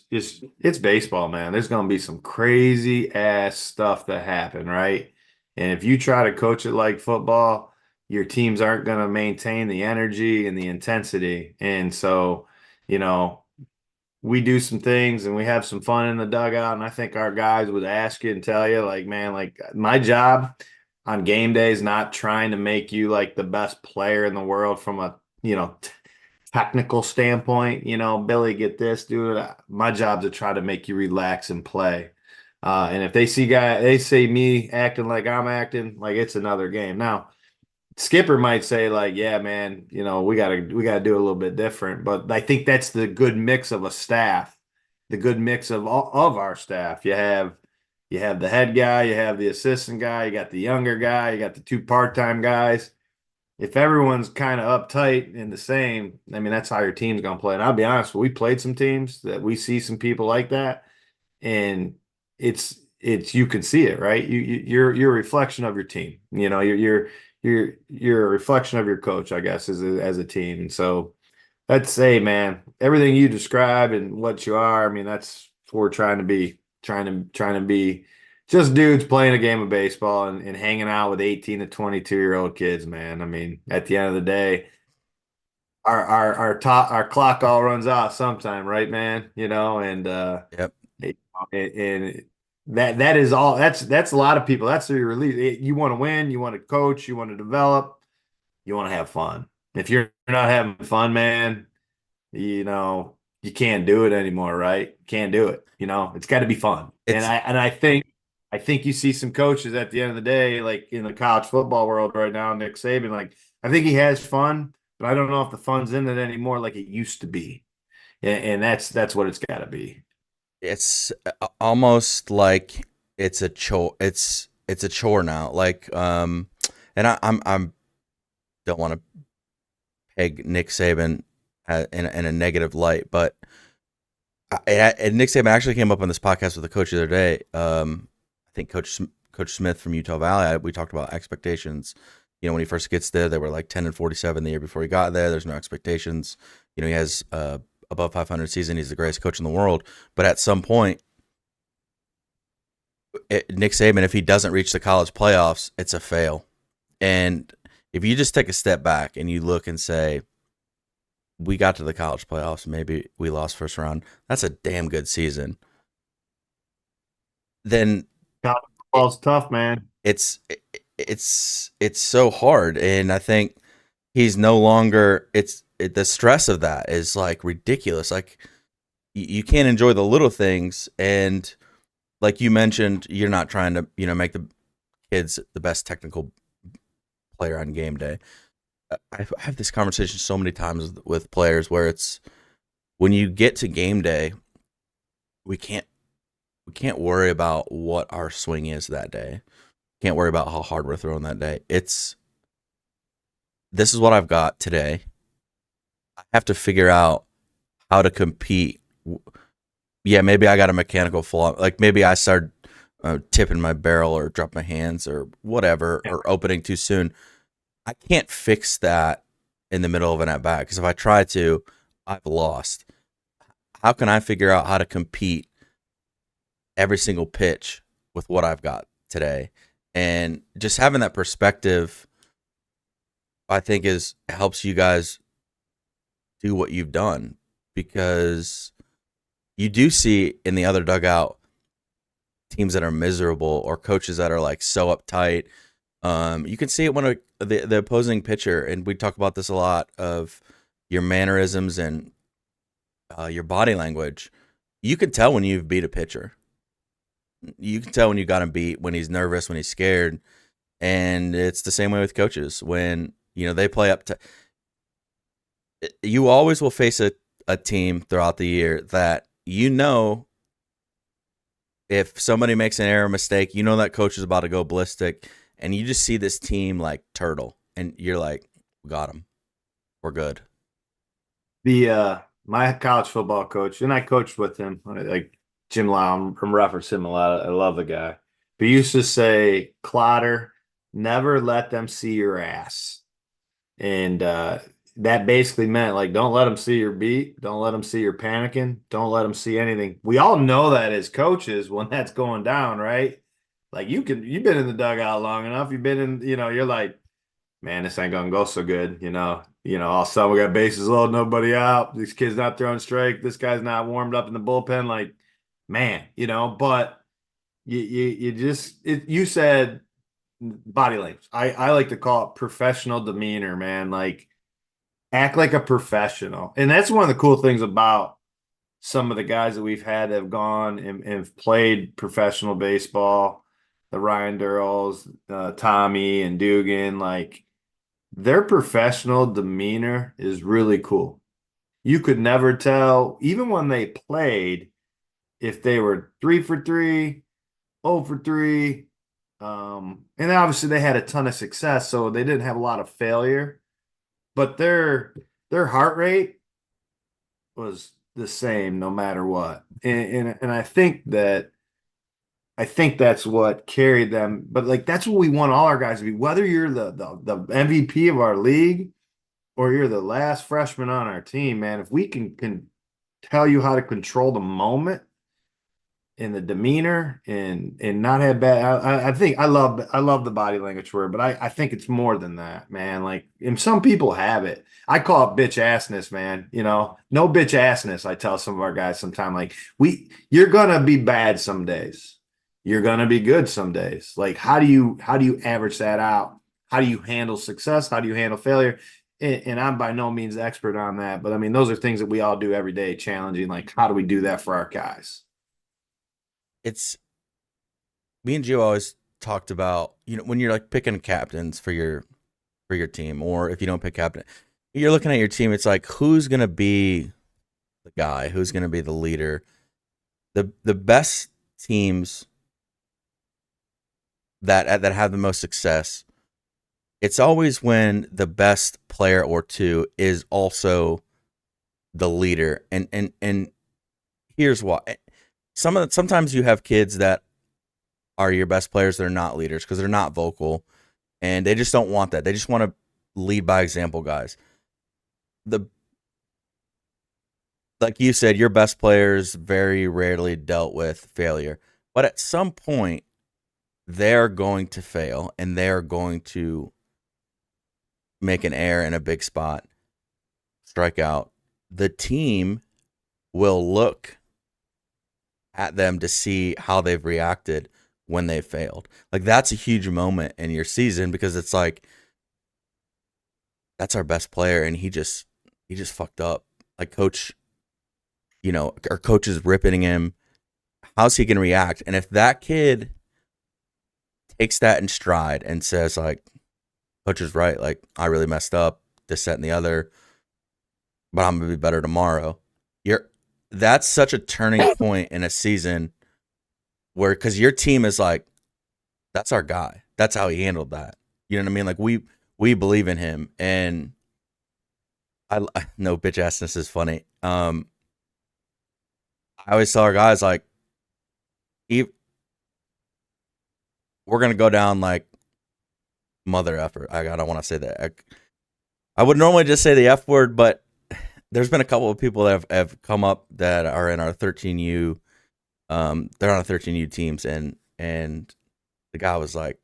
baseball, man. There's gonna be some crazy ass stuff that happen, right? And if you try to coach it like football, your teams aren't gonna maintain the energy and the intensity. And so, you know, we do some things and we have some fun in the dugout. And I think our guys would ask you and tell you, like, man, like my job on game day is not trying to make you like the best player in the world from a, technical standpoint. Billy, get this, dude. My job to try to make you relax and play. And if they see me acting like I'm acting, like it's another game. Now, Skipper might say like, yeah, man, we gotta do a little bit different. But I think that's the good mix of a staff, the good mix of all of our staff. You have the head guy, you have the assistant guy, you got the younger guy, you got the two part-time guys. If everyone's kind of uptight and the same, I mean, that's how your team's gonna play. And I'll be honest, we played some teams that we see some people like that, and it's you can see it, right? You're a reflection of your team. You're a reflection of your coach, I guess, as a team. And so let's say, man, everything you describe and what you are, I mean, that's what we're trying to be, trying to be just dudes playing a game of baseball and hanging out with 18 to 22-year-old kids, man. I mean, at the end of the day, our clock all runs out sometime, right, man? Yep. And that is all. That's a lot of people. That's your release. You want to win, you want to coach, you want to develop, you want to have fun. If you're not having fun, man, you can't do it anymore, right? Can't do it. It's got to be fun. And It's I think you see some coaches at the end of the day, like in the college football world right now, Nick Saban, like I think he has fun, but I don't know if the fun's in it anymore like it used to be. And that's what it's got to be. it's almost like it's a chore. It's a chore now. Like and I'm don't want to peg Nick Saban in a negative light, but and Nick Saban actually came up on this podcast with a coach the other day. I think Coach Smith from Utah Valley. We talked about expectations. When he first gets there, they were like 10-47 the year before he got there. There's no expectations. He has above 500 season. He's the greatest coach in the world. But at some point, Nick Saban, if he doesn't reach the college playoffs, it's a fail. And if you just take a step back and you look and say, we got to the college playoffs, maybe we lost first round, that's a damn good season. Then College it, football's tough, man. it's so hard, and I think he's no longer. The stress of that is like ridiculous. Like you can't enjoy the little things, and like you mentioned, you're not trying to make the kids the best technical player on game day. I have this conversation so many times with players where it's when you get to game day, we can't worry about what our swing is that day. Can't worry about how hard we're throwing that day. This is what I've got today. I have to figure out how to compete. Yeah, maybe I got a mechanical flaw. Like maybe I started tipping my barrel or drop my hands or whatever, or opening too soon. I can't fix that in the middle of an at bat because if I try to, I've lost. How can I figure out how to compete every single pitch with what I've got today? And just having that perspective, I think helps you guys do what you've done, because you do see in the other dugout teams that are miserable or coaches that are like so uptight. You can see it when the opposing pitcher, and we talk about this a lot, of your mannerisms and your body language. You can tell when you've beat a pitcher. You can tell when you got him beat, when he's nervous, when he's scared. And it's the same way with coaches. When they play up to, you always will face a team throughout the year that if somebody makes an error mistake, that coach is about to go ballistic, and you just see this team like turtle, and you're like, we got them, we're good. The my college football coach, and I coached with him, like Jim Lau. I'm referencing him a lot. I love the guy. But he used to say, Clotter, never let them see your ass. And that basically meant like, don't let them see your beat. Don't let them see your panicking. Don't let them see anything. We all know that as coaches when that's going down, right? Like you've been in the dugout long enough. You've been in, you're like, man, this ain't gonna go so good. All of a sudden we got bases loaded, nobody out. These kids not throwing strike. This guy's not warmed up in the bullpen. Like, man, but you just you said body language. I like to call it professional demeanor, man. Like act like a professional. And that's one of the cool things about some of the guys that we've had that have gone and played professional baseball, the Ryan Durrells, Tommy and Dugan, like their professional demeanor is really cool. You could never tell, even when they played, if they were 3 for 3, 0 for 3. And obviously they had a ton of success, so they didn't have a lot of failure. But their heart rate was the same no matter what. And I think that's what carried them. But like that's what we want all our guys to be. Whether you're the MVP of our league or you're the last freshman on our team, man, if we can tell you how to control the moment and the demeanor and not have bad. I think I love the body language word, but I think it's more than that, man. Like, and some people have it. I call it bitch assness, man. No bitch assness. I tell some of our guys sometimes, like you're gonna be bad some days. You're gonna be good some days. Like, how do you average that out? How do you handle success? How do you handle failure? And I'm by no means expert on that, but I mean, those are things that we all do every day, challenging. Like, how do we do that for our guys? It's me and Joe always talked about, when you're like picking captains for your team, or if you don't pick captain, you're looking at your team. It's like, who's gonna be the guy? Who's gonna be the leader? The best teams that have the most success, it's always when the best player or two is also the leader. And here's why. Sometimes you have kids that are your best players that are not leaders because they're not vocal and they just don't want that. They just want to lead by example, guys. Like you said, your best players very rarely dealt with failure, but at some point they're going to fail and they're going to make an error in a big spot, strike out. The team will look at them to see how they've reacted when they failed. Like, that's a huge moment in your season because it's like, that's our best player and he just fucked up. Like, our coach is ripping him. How's he going to react? And if that kid takes that in stride and says, like, coach is right, like, I really messed up, this, that, and the other, but I'm going to be better tomorrow. That's such a turning point in a season where, because your team is like, that's our guy. That's how he handled that. You know what I mean? Like, we believe in him. And I know bitch assness is funny. I always tell our guys, like, we're going to go down like mother effer. I don't want to say that. I would normally just say the F word, but there's been a couple of people that have come up that are in our 13U. They're on our 13U teams, and the guy was like,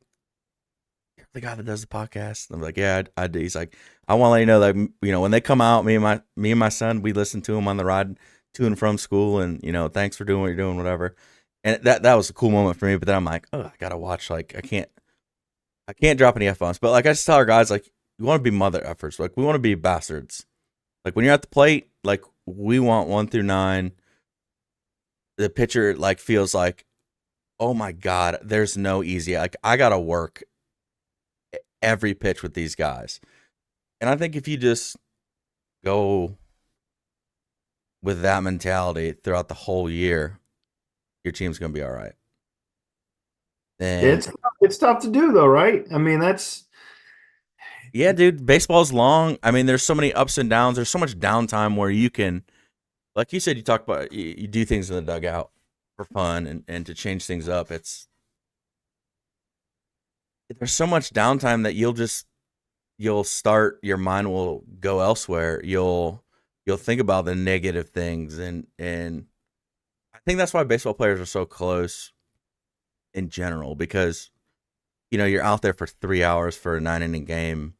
"You're the guy that does the podcast." And I'm like, "Yeah, I do." He's like, "I want to let you know that when they come out, me and my son, we listen to them on the ride to and from school, and thanks for doing what you're doing, whatever." And that was a cool moment for me. But then I'm like, "Oh, I gotta watch. Like, I can't drop any F-bombs." But like, I just tell our guys, like, you want to be mother effers. Like, we want to be bastards. Like, when you're at the plate, like, we want 1 through 9. The pitcher, like, feels like, oh my God, there's no easy. Like, I got to work every pitch with these guys. And I think if you just go with that mentality throughout the whole year, your team's going to be all right. And it's tough to do though, right? I mean, yeah, dude, baseball's long. I mean, there's so many ups and downs. There's so much downtime where you can, like you said, you talk about, you do things in the dugout for fun and to change things up. There's so much downtime that you'll start, your mind will go elsewhere. You'll think about the negative things, and I think that's why baseball players are so close in general, because you're out there for 3 hours for a 9 inning game.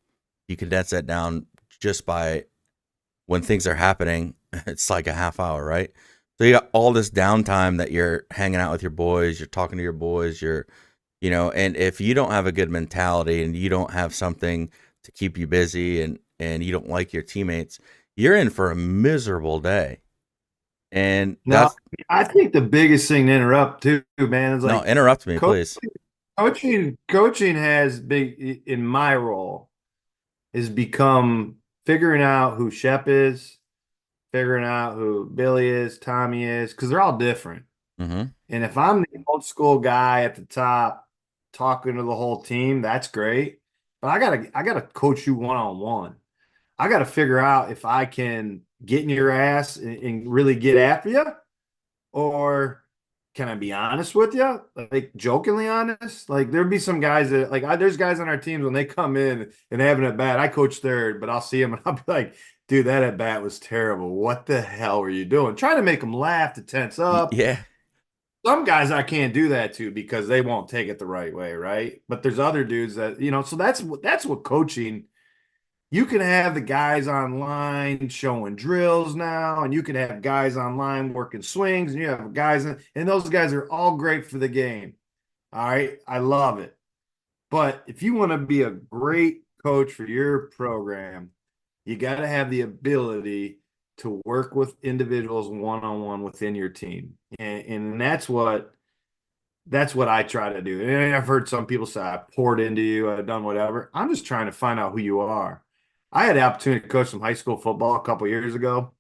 You condense that down just by when things are happening. It's like a half hour, right? So you got all this downtime that you're hanging out with your boys, you're talking to your boys, and if you don't have a good mentality and you don't have something to keep you busy, and you don't like your teammates, you're in for a miserable day. And Now, that's I think the biggest thing to interrupt too, man, is no, like interrupt me, coach, please. coaching has big in my role is become figuring out who Shep is, figuring out who Billy is, Tommy is, because they're all different. Mm-hmm. And if I'm the old school guy at the top talking to the whole team, that's great. But I gotta coach you one on one. I gotta figure out if I can get in your ass and really get after you, or can I be honest with you? Like jokingly honest? Like there'd be some guys that there's guys on our teams when they come in and having a bat. I coach third, but I'll see them and I'll be like, dude, that at bat was terrible. What the hell were you doing? Trying to make them laugh to tense up. Yeah. Some guys I can't do that to because they won't take it the right way, right? But there's other dudes that, so that's what coaching. You can have the guys online showing drills now, and you can have guys online working swings, and you have guys, and those guys are all great for the game. All right. I love it. But if you want to be a great coach for your program, you got to have the ability to work with individuals one on one within your team. And that's what I try to do. And I've heard some people say I poured into you, I've done whatever. I'm just trying to find out who you are. I had the opportunity to coach some high school football a couple years ago,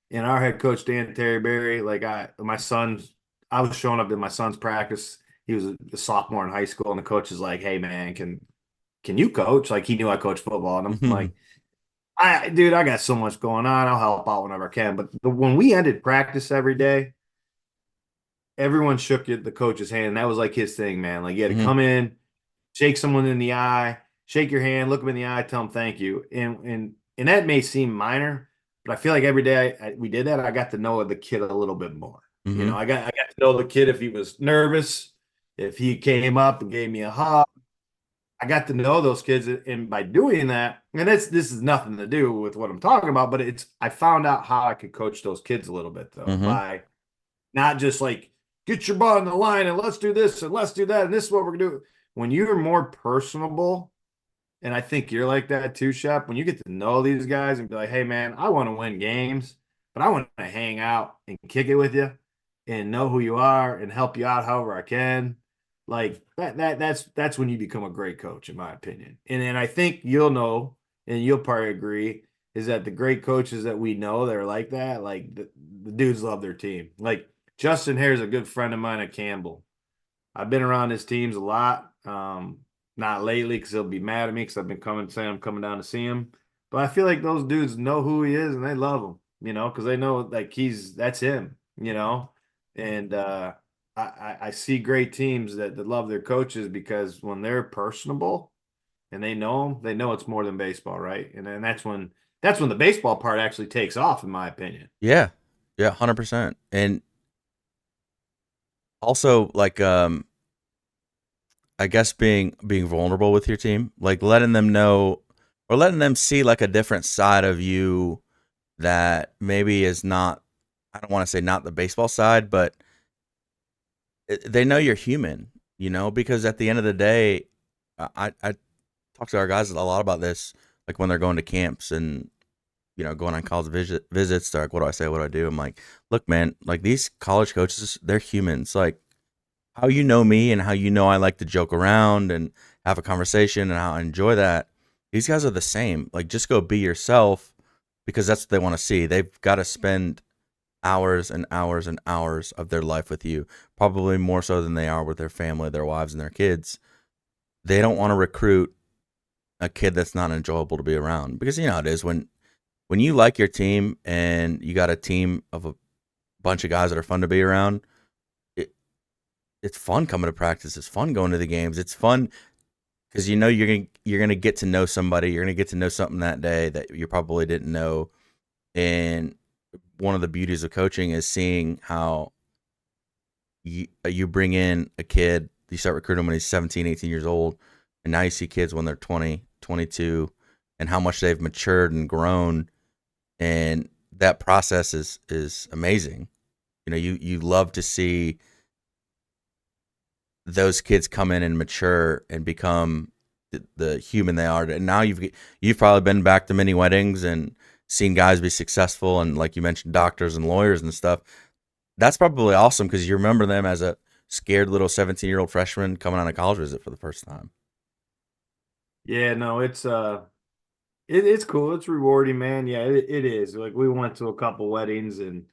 and our head coach Dan Terryberry, I was showing up to my son's practice. He was a sophomore in high school, and the coach is like, "Hey man, can you coach?" Like he knew I coached football, and I'm like, dude, I got so much going on. I'll help out whenever I can." But when we ended practice every day, everyone shook the coach's hand. And that was like his thing, man. Like you had to Mm-hmm. come in, shake someone in the eye, shake your hand, look them in the eye, tell them thank you. And that may seem minor, but I feel like every day we did that, I got to know the kid a little bit more. Mm-hmm. I got to know the kid if he was nervous, if he came up and gave me a hug. I got to know those kids, and by doing that, and this is nothing to do with what I'm talking about, but I found out how I could coach those kids a little bit though, Mm-hmm. by not just like get your butt in the line and let's do this and let's do that and this is what we're gonna do. When you're more personable, and I think you're like that too, Shep, when you get to know these guys and be like, hey man, I want to win games, but I want to hang out and kick it with you and know who you are and help you out however I can. Like that's when you become a great coach, in my opinion. And then I think you'll know, and you'll probably agree, is that the great coaches that we know that are like that, like the dudes love their team. Like Justin Hare is a good friend of mine at Campbell. I've been around his teams a lot. Not lately because he'll be mad at me because I've been saying I'm coming down to see him. But I feel like those dudes know who he is and they love him, because they know like that's him. And I see great teams that love their coaches because when they're personable and they know them, they know it's more than baseball, right? And then that's when the baseball part actually takes off, in my opinion. Yeah. Yeah, 100%. And also, like, I guess being vulnerable with your team, like letting them know or letting them see like a different side of you that maybe is not, I don't want to say not the baseball side, but they know you're human, because at the end of the day, I talk to our guys a lot about this, like when they're going to camps and going on college visits. They're like, "What do I say? What do I do?" I'm like, "Look, man, like these college coaches, they're humans. Like how you know me and how I like to joke around and have a conversation and how I enjoy that. These guys are the same. Like just go be yourself because that's what they want to see. They've got to spend hours and hours and hours of their life with you, probably more so than they are with their family, their wives, and their kids. They don't want to recruit a kid that's not enjoyable to be around because you know how it is when you like your team and you got a team of a bunch of guys that are fun to be around. it's fun coming to practice. It's fun going to the games. It's fun because you know you're gonna get to know somebody. You're gonna get to know something that day that you probably didn't know. And one of the beauties of coaching is seeing how you bring in a kid, you start recruiting him when he's 17, 18 years old, and now you see kids when they're 20, 22, and how much they've matured and grown, and that process is amazing. You know, you love to see those kids come in and mature and become the human they are. And now you've probably been back to many weddings and seen guys be successful, and like you mentioned, doctors and lawyers and stuff. That's probably awesome because you remember them as a scared little 17-year-old freshman coming on a college visit for the first time. Yeah, no, it's cool. It's rewarding, man. Yeah, it is. Like we went to a couple weddings and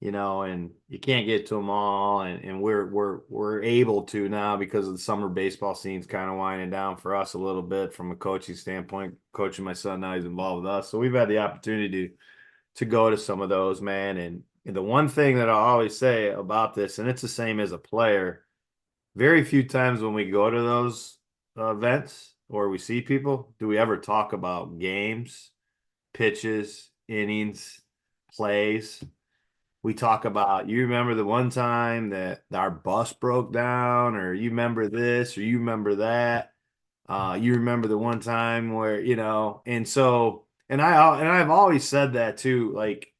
and you can't get to them all and we're able to now because of the summer baseball scene's kind of winding down for us a little bit from a coaching standpoint. Coaching my son now, he's involved with us. So we've had the opportunity to go to some of those, man. And the one thing that I always say about this, and it's the same as a player, very few times when we go to those events or we see people, do we ever talk about games, pitches, innings, plays. We talk about, you remember the one time that our bus broke down, or you remember this, or you remember that. You remember the one time where, and so, and I've always said that too, like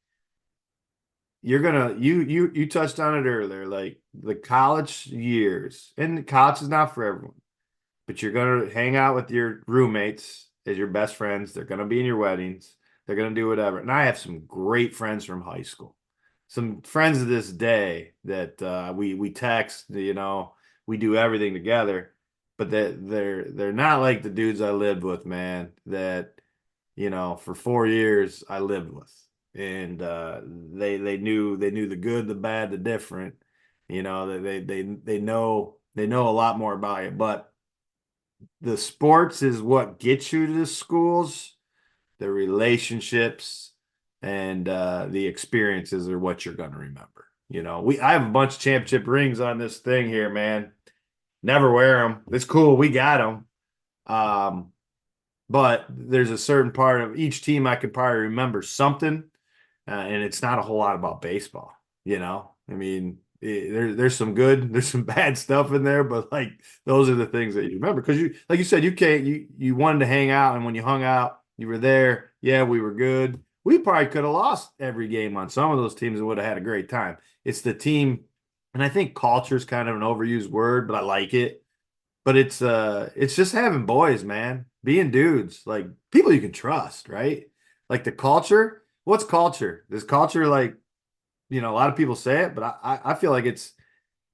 you touched on it earlier, like the college years, and college is not for everyone, but you're gonna hang out with your roommates as your best friends. They're gonna be in your weddings. They're gonna do whatever. And I have some great friends from high school, some friends of this day that we text. We do everything together, but that they're not like the dudes I lived with, man. That for 4 years I lived with, and they knew the good, the bad, the different. They know a lot more about it, but the sports is what gets you to the schools. The relationships and the experiences are what you're going to remember. I have a bunch of championship rings on this thing here, man. Never wear them. It's cool. We got them. But there's a certain part of each team I could probably remember something, and it's not a whole lot about baseball. I mean, there's some good, there's some bad stuff in there, but like those are the things that you remember because like you said, you can't, you wanted to hang out, and when you hung out, you were there. Yeah, we were good. We probably could have lost every game on some of those teams and would have had a great time. It's the team, and I think culture is kind of an overused word, but I like it. But it's just having boys, man, being dudes, like people you can trust, right? Like the culture. What's culture? Does culture, like, a lot of people say it, but I feel like it's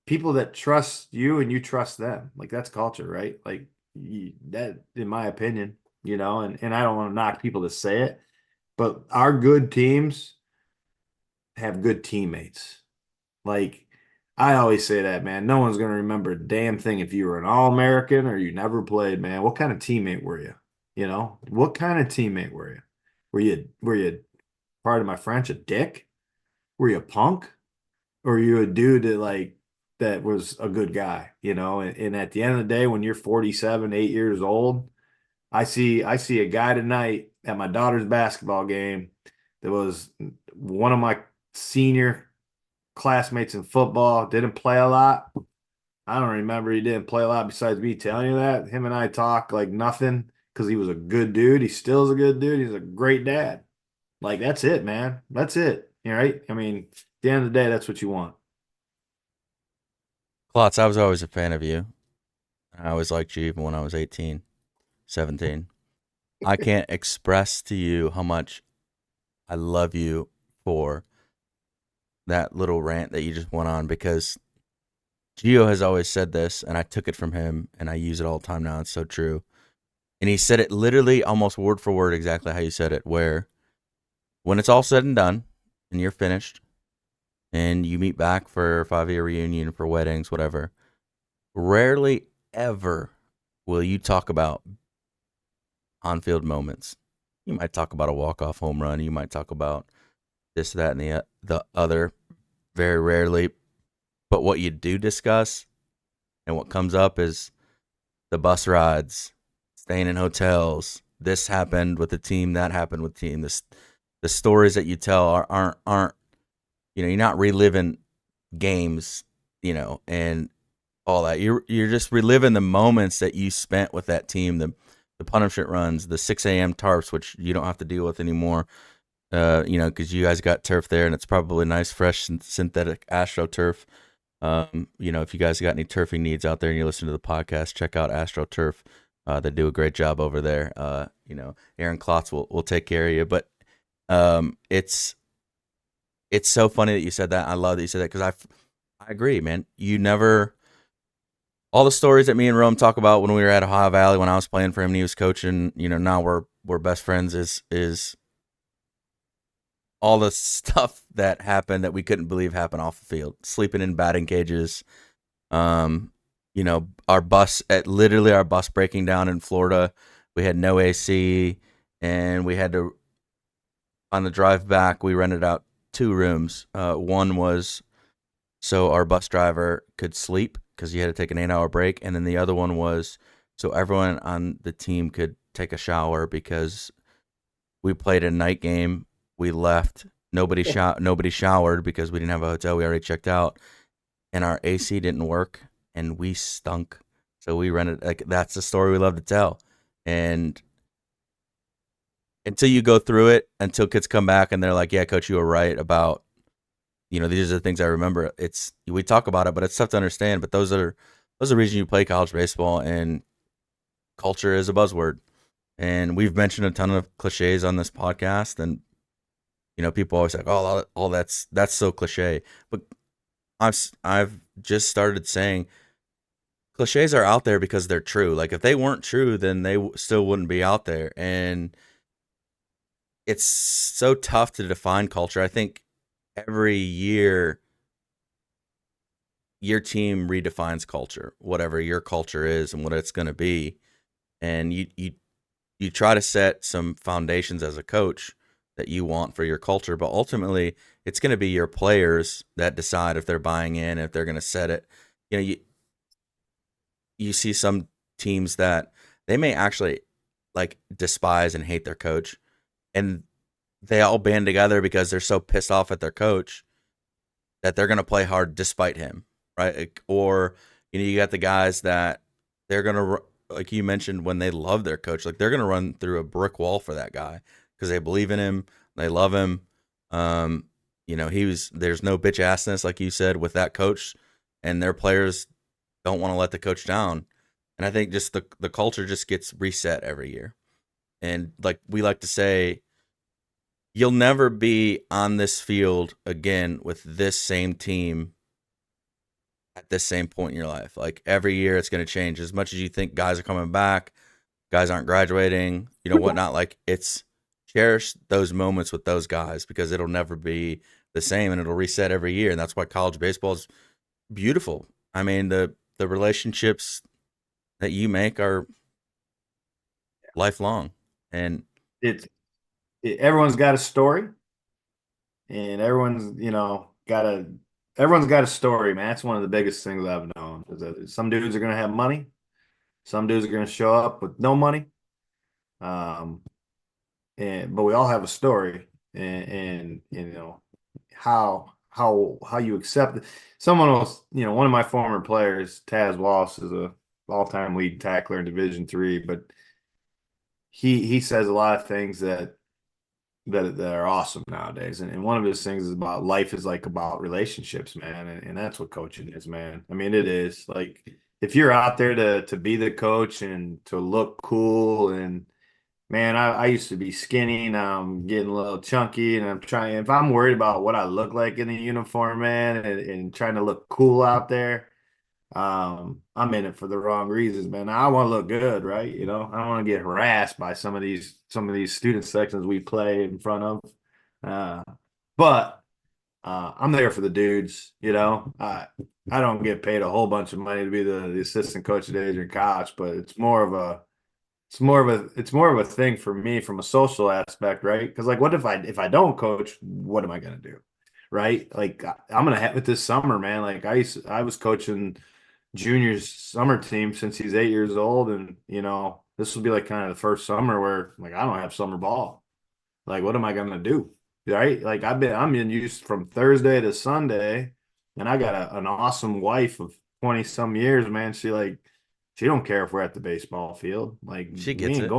people that trust you and you trust them. Like that's culture, right? Like that, in my opinion, and I don't want to knock people to say it, but our good teams have good teammates. Like I always say that, man. No one's gonna remember a damn thing if you were an All-American or you never played, man. What kind of teammate were you? What kind of teammate were you? Were you, pardon my French, a dick? Were you a punk? Or you a dude that was a good guy, and at the end of the day, when you're 47, 8 years old, I see a guy tonight at my daughter's basketball game that was one of my senior classmates in football, didn't play a lot. I don't remember he didn't play a lot besides me telling you that. Him and I talk like nothing because he was a good dude. He still is a good dude. He's a great dad. Like that's it, man. That's it. Right? I mean, at the end of the day, that's what you want. Klotz, I was always a fan of you. I always liked you even when I was 18, 17. I can't express to you how much I love you for that little rant that you just went on because Gio has always said this, and I took it from him, and I use it all the time now. It's so true. And he said it literally almost word for word exactly how you said it, where when it's all said and done and you're finished and you meet back for a 5-year reunion, for weddings, whatever, rarely ever will you talk about on-field moments. You might talk about a walk-off home run. You might talk about this, that, and the other, very rarely. But what you do discuss And what comes up is the bus rides, staying in hotels. This happened with the team, that happened with the team. The stories that you tell aren't you're not reliving games, and all that. You're just reliving the moments that you spent with that team, the punishment runs, the 6 a.m. tarps, which you don't have to deal with anymore. Because you guys got turf there, and it's probably nice, fresh synthetic Astro Turf. If you guys got any turfing needs out there and you listen to the podcast, check out Astro Turf. They do a great job over there. Aaron Klotz will take care of you. But it's so funny that you said that. I love that you said that because I agree, man. You never all the stories that me and Rome talk about when we were at Ohio Valley when I was playing for him and he was coaching. Now we're best friends. Is all the stuff that happened that we couldn't believe happened off the field, sleeping in batting cages. Our bus literally our bus breaking down in Florida. We had no AC, and we had to on the drive back. We rented out 2 rooms. One was so our bus driver could sleep because he had to take an 8-hour break, and then the other one was so everyone on the team could take a shower because we played a night game. We left. Nobody showered because we didn't have a hotel. We already checked out, and our AC didn't work, and we stunk. So we rented. Like that's the story we love to tell, and until you go through it, until kids come back and they're like, "Yeah, coach, you were right about these are the things I remember." We talk about it, but it's tough to understand. But those are the reasons you play college baseball, and culture is a buzzword. And we've mentioned a ton of cliches on this podcast, and people always like, "Oh, all that's so cliche." But I've just started saying cliches are out there because they're true. Like if they weren't true, then they still wouldn't be out there. And it's so tough to define culture. I think every year your team redefines culture, whatever your culture is and what it's going to be. And you try to set some foundations as a coach that you want for your culture, but ultimately it's going to be your players that decide if they're buying in, if they're going to set it. You see some teams that they may actually like despise and hate their coach, and they all band together because they're so pissed off at their coach that they're going to play hard despite him, right? Or you got the guys that they're going to, like you mentioned, when they love their coach, like they're going to run through a brick wall for that guy because they believe in him, they love him. There's no bitch assness like you said with that coach, and their players don't want to let the coach down. And I think just the culture just gets reset every year. And like we like to say, you'll never be on this field again with this same team at this same point in your life. Like every year it's going to change. As much as you think guys are coming back, guys aren't graduating, whatnot. Like it's cherish those moments with those guys because it'll never be the same and it'll reset every year. And that's why college baseball is beautiful. I mean, the relationships that you make are lifelong. And It's everyone's got a story, and everyone's got a story, man. That's one of the biggest things I've known is that some dudes are gonna have money, some dudes are gonna show up with no money, um, but we all have a story, and how you accept it. Someone else, one of my former players, Taz Wallace, is a all-time lead tackler in Division III, but he says a lot of things that are awesome nowadays. And one of his things is about life is like about relationships, man. And that's what coaching is, man. I mean, it is like if you're out there to be the coach and to look cool and man, I used to be skinny, now I'm getting a little chunky and I'm trying if I'm worried about what I look like in a uniform, man, and trying to look cool out there, I'm in it for the wrong reasons, man. I want to look good, right? I don't want to get harassed by some of these student sections we play in front of. Uh, but I'm there for the dudes, I don't get paid a whole bunch of money to be the assistant coach at Adrian Koch, but it's more of a thing for me from a social aspect, right? Because like, what if I don't coach? What am I gonna do, right? Like I'm gonna have it this summer, man. Like I was coaching junior's summer team since he's 8 years old, and this will be like kind of the first summer where like I don't have summer ball. Like, what am I gonna do? Right? Like I'm in use from Thursday to Sunday, and I got an awesome wife of 20 some years, man. She don't care if we're at the baseball field. Like She gets it.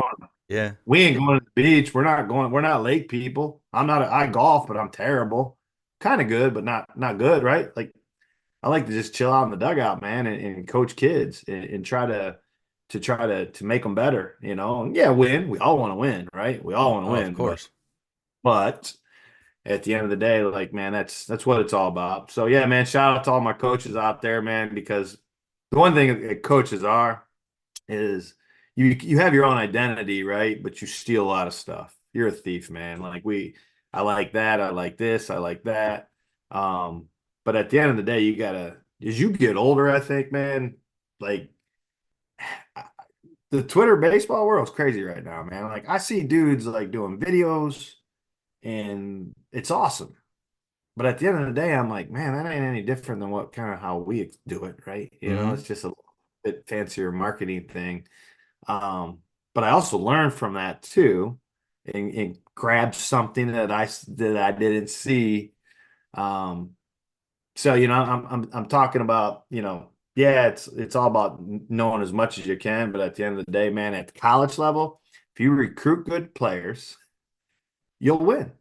Yeah. we ain't going to the beach. We're not lake people. I golf, but I'm terrible. Kind of good, but not good, right? Like I like to just chill out in the dugout, man, and coach kids and try to make them better, And yeah, win. We all want to win, right? We all want to Oh, of win, but course. but at the end of the day, like man, that's what it's all about. So yeah, man, shout out to all my coaches out there, man, because the one thing that coaches are is you have your own identity, right? But you steal a lot of stuff. You're a thief, man. I like that, I like this, I like that. But at the end of the day, you gotta as you get older, I think, man, like the Twitter baseball world's crazy right now, man. Like I see dudes like doing videos and it's awesome. But at the end of the day, I'm like, man, that ain't any different than what kind of how we do it, right? Hmm. It's just a little bit fancier marketing thing. Um, but I also learned from that too, and grab something that I didn't see. Um, so I'm talking about yeah, it's all about knowing as much as you can, but at the end of the day, man, at the college level, if you recruit good players, you'll win.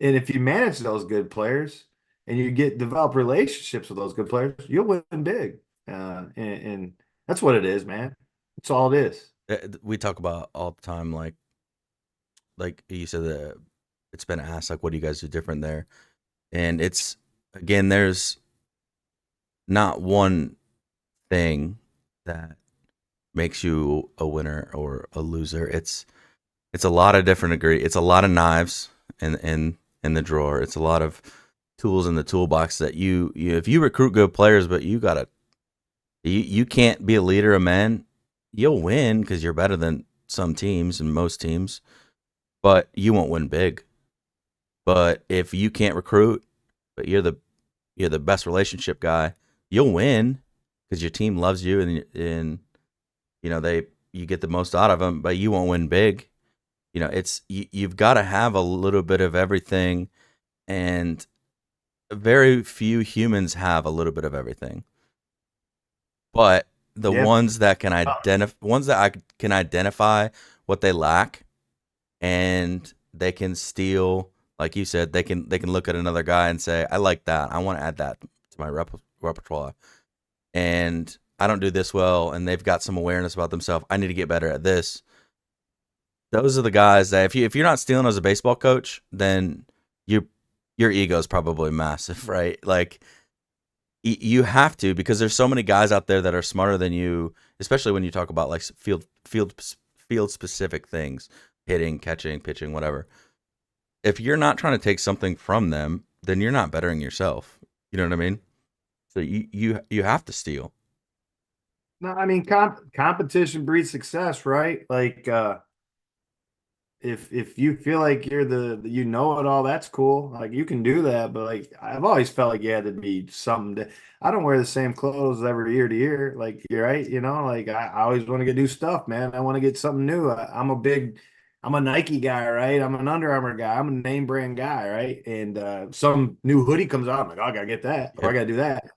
And if you manage those good players and you develop relationships with those good players, you'll win big. And that's what it is, man. That's all it is. We talk about all the time, like you said, that it's been asked, like, what do you guys do different there? And it's again, there's not one thing that makes you a winner or a loser. It's a lot of different degree. It's a lot of knives in the drawer. It's a lot of tools in the toolbox that you if you recruit good players, but you can't be a leader of men, you'll win because you're better than some teams and most teams, but you won't win big. But if you can't recruit, but you're the best relationship guy, you'll win because your team loves you and they you get the most out of them, but you won't win big. You've got to have a little bit of everything, and very few humans have a little bit of everything. But the Yeah. ones that I can identify what they lack, and they can steal, like you said, they can look at another guy and say, I like that, I want to add that to my repertoire, and I don't do this well, and they've got some awareness about themselves, I need to get better at this. Those are the guys that if you're not stealing as a baseball coach, then you your ego is probably massive, right? Like you have to, because there's so many guys out there that are smarter than you, especially when you talk about like field specific things, hitting, catching, pitching, whatever. If you're not trying to take something from them, then you're not bettering yourself. You know what I mean? So you have to steal. No, I mean competition breeds success, right? Like if you feel like you're you know it all, that's cool. Like you can do that, but like I've always felt like you had to be something I don't wear the same clothes every year to year. Like you're right, like I always want to get new stuff, man. I want to get something new. I'm a Nike guy, right? I'm an Under Armour guy. I'm a name brand guy, right? And some new hoodie comes out, I'm like, oh, I gotta get that, or I Yep. gotta do that,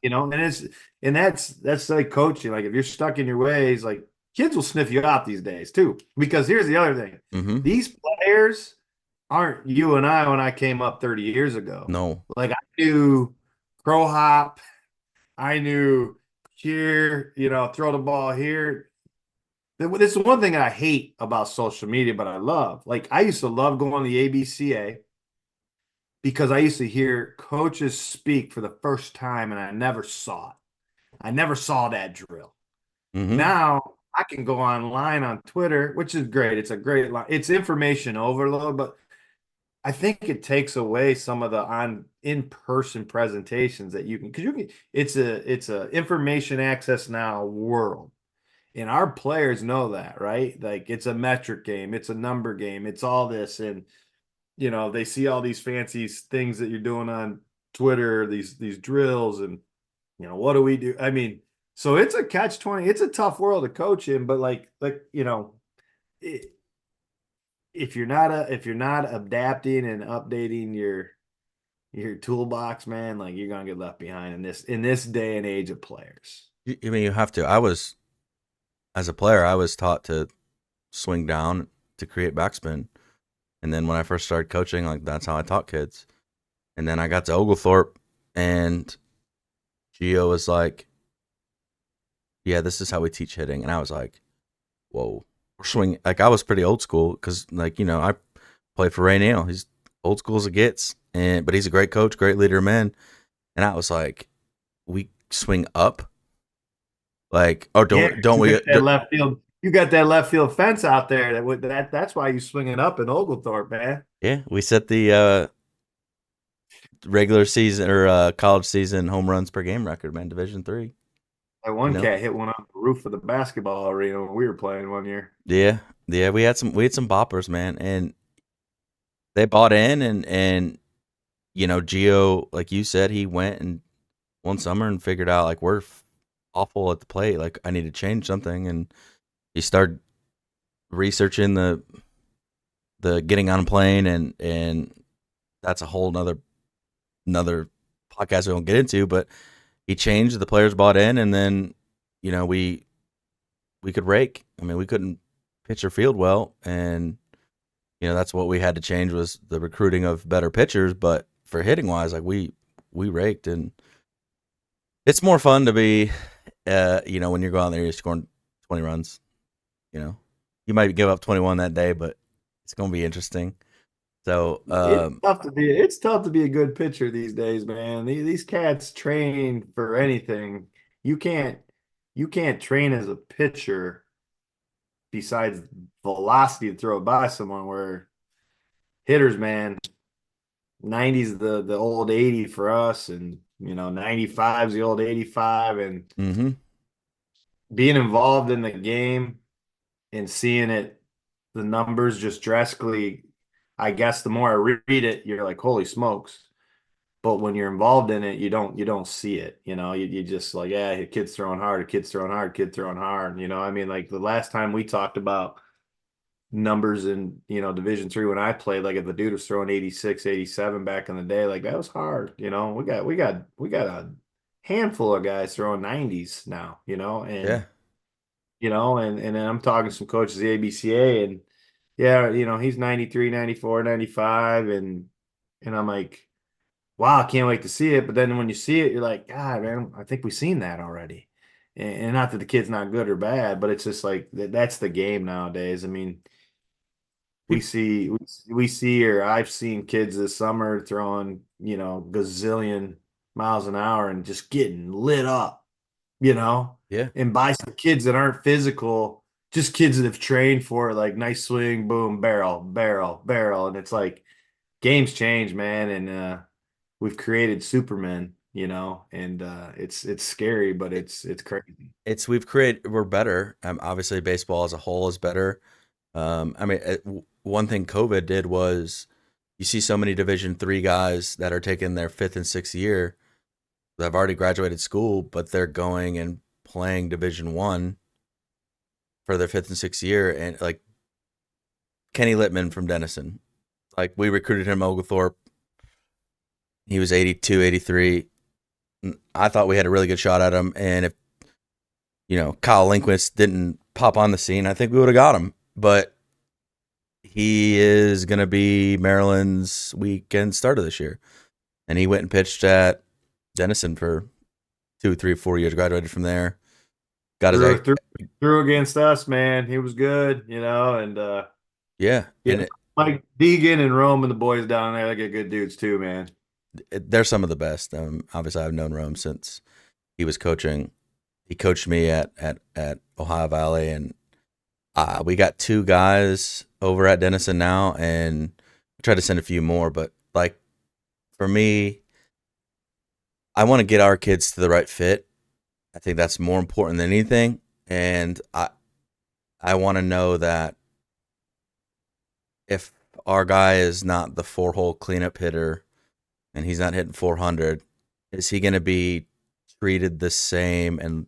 and that's like coaching. Like if you're stuck in your ways, like kids will sniff you out these days too. Because here's the other thing. Mm-hmm. These players aren't you and I when I came up 30 years ago. No. Like I knew Crow Hop, I knew here, throw the ball here. This is one thing I hate about social media, but I love. Like I used to love going to the ABCA because I used to hear coaches speak for the first time and I never saw it. I never saw that drill. Mm-hmm. Now I can go online on Twitter, which is great. It's a great line. It's information overload, but I think it takes away some of the on in-person presentations that you can because you can it's a information access now world. And our players know that, right? Like it's a metric game, it's a number game, it's all this. And they see all these fancy things that you're doing on Twitter, these drills, and what do we do? I mean, So it's a catch 20. It's a tough world to coach in, but if you're not adapting and updating your toolbox, man, like you're gonna get left behind in this day and age of players. I mean, you have to. As a player, I was taught to swing down to create backspin. And then when I first started coaching, like that's how I taught kids. And then I got to Oglethorpe, and Gio was like, "Yeah, this is how we teach hitting." And I was like, "Whoa, we're swinging!" Like I was pretty old school because, like I played for Ray Neal. He's old school as it gets, but he's a great coach, great leader of men. And I was like, "We swing up, like, oh, Yeah, don't you we?" got that left field. You got that left field fence out there. That's why you swing it up in Oglethorpe, man. Yeah, we set the regular season or college season home runs per game record, man. Division III. That You one know. cat hit one on the roof of the basketball arena when we were playing one year. Yeah, yeah. We had some boppers, man, and they bought in, and Gio, like you said, he went and one summer and figured out like we're awful at the plate. Like I need to change something, and he started researching the getting on a plane, and that's a whole another podcast we won't get into. But he changed. The players bought in, and then we could rake. I mean, we couldn't pitch or field well, and that's what we had to change was the recruiting of better pitchers. But for hitting wise, like we raked, and it's more fun to be, when you're going there, you're scoring 20 runs. You might give up 21 that day, but it's going to be interesting. So, It's tough to be a good pitcher these days, man. These cats train for anything. You can't you can't train as a pitcher besides velocity to throw it by someone where hitters, man, 90's the old 80 for us and 95's the old 85 and mm-hmm, being involved in the game and seeing the numbers just drastically, I guess the more I read it, you're like, holy smokes. But when you're involved in it, you don't see it. You just like, yeah, a kid's throwing hard, a kid's throwing hard, kid throwing hard. I mean, like the last time we talked about numbers in, Division III when I played, like if the dude was throwing 86, 87 back in the day, like that was hard. We got a handful of guys throwing 90s now, yeah, and then I'm talking to some coaches at the ABCA and yeah, he's 93, 94, 95 and I'm like, wow, I can't wait to see it. But then when you see it, you're like, God, man, I think we've seen that already. And not that the kid's not good or bad, but it's just like that's the game nowadays. I mean, we see or I've seen kids this summer throwing, gazillion miles an hour and just getting lit up, you know, yeah. and by some kids that aren't physical, just kids that have trained for it, like nice swing, boom, barrel, barrel, barrel. And it's like games change, man. And we've created Supermen, and it's scary, but it's crazy. We're better. Obviously, baseball as a whole is better. I mean, one thing COVID did was you see so many Division III guys that are taking their fifth and sixth year that have already graduated school, but they're going and playing Division I for their fifth and sixth year. And like Kenny Littman from Denison, like we recruited him Oglethorpe. He was 82, 83. I thought we had a really good shot at him. And if, Kyle Linquist didn't pop on the scene, I think we would have got him. But he is going to be Maryland's weekend starter this year. And he went and pitched at Denison for 2, 3, 4 years, graduated from there. Got his Threw against us, man. He was good, and yeah, yeah, and Mike Deegan and Rome and the boys down there, they get good dudes too, man. they're some of the best. Obviously, I've known Rome since he was coaching. He coached me at Ohio Valley, and we got 2 guys over at Denison now, and I tried to send a few more. But like for me, I want to get our kids to the right fit. I think that's more important than anything, and I want to know that if our guy is not the 4-hole cleanup hitter and he's not hitting 400, is he going to be treated the same and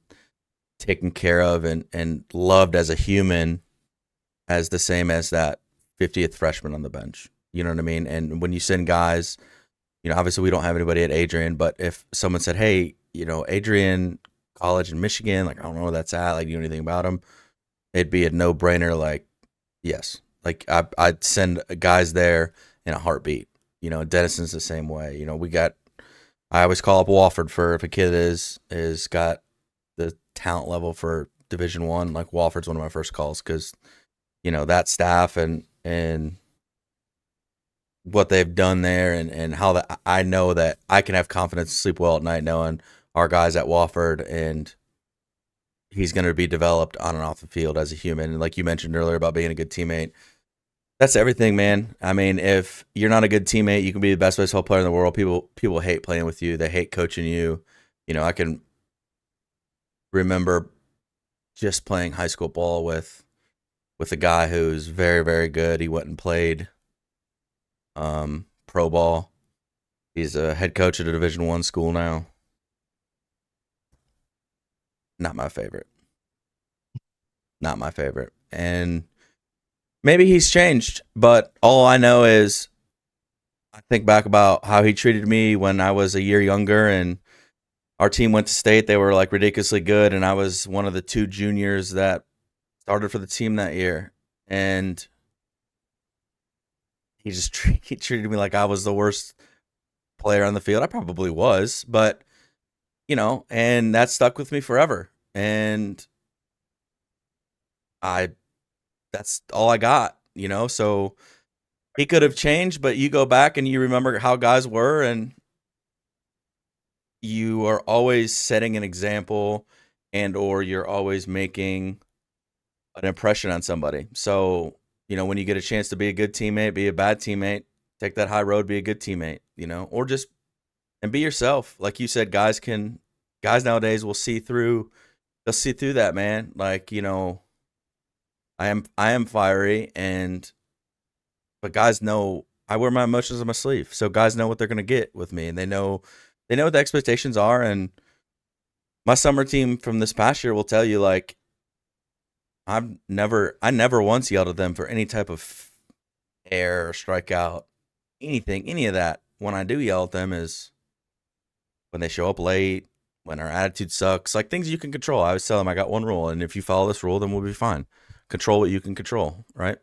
taken care of and loved as a human as the same as that 50th freshman on the bench. You know what I mean? And when you send guys, obviously we don't have anybody at Adrian, but if someone said, hey, Adrian College in Michigan, like, I don't know where that's at, like, you know anything about him, it'd be a no brainer. Like, yes, like I'd send guys there in a heartbeat. Denison's the same way. I always call up Wofford for if a kid is got the talent level for Division 1. Like, Wofford's one of my first calls because that staff and what they've done there and how that I know that I can have confidence and sleep well at night knowing our guys at Wofford, and he's going to be developed on and off the field as a human. And like you mentioned earlier about being a good teammate, that's everything, man. I mean, if you're not a good teammate, you can be the best baseball player in the world. People hate playing with you. They hate coaching you. I can remember just playing high school ball with a guy who's very, very good. He went and played pro ball. He's a head coach at a Division 1 school now. Not my favorite. Not my favorite. And maybe he's changed, but all I know is I think back about how he treated me when I was a year younger and our team went to state. They were like ridiculously good, and I was one of the 2 juniors that started for the team that year. And he treated me like I was the worst player on the field. I probably was, but and that stuck with me forever. And that's all I got, so he could have changed, but you go back and you remember how guys were, and you are always setting an example or you're always making an impression on somebody. So, when you get a chance to be a good teammate, be a bad teammate, take that high road, be a good teammate, or just and be yourself. Like you said, guys nowadays will they'll see through that, man. Like, I am fiery, but guys know I wear my emotions on my sleeve. So guys know what they're gonna get with me, and they know what the expectations are. And my summer team from this past year will tell you, like, I never once yelled at them for any type of error or strikeout, anything, any of that. When I do yell at them is when they show up late, when our attitude sucks, like things you can control. I always tell them I got one rule, and if you follow this rule, then we'll be fine. Control what you can control, right?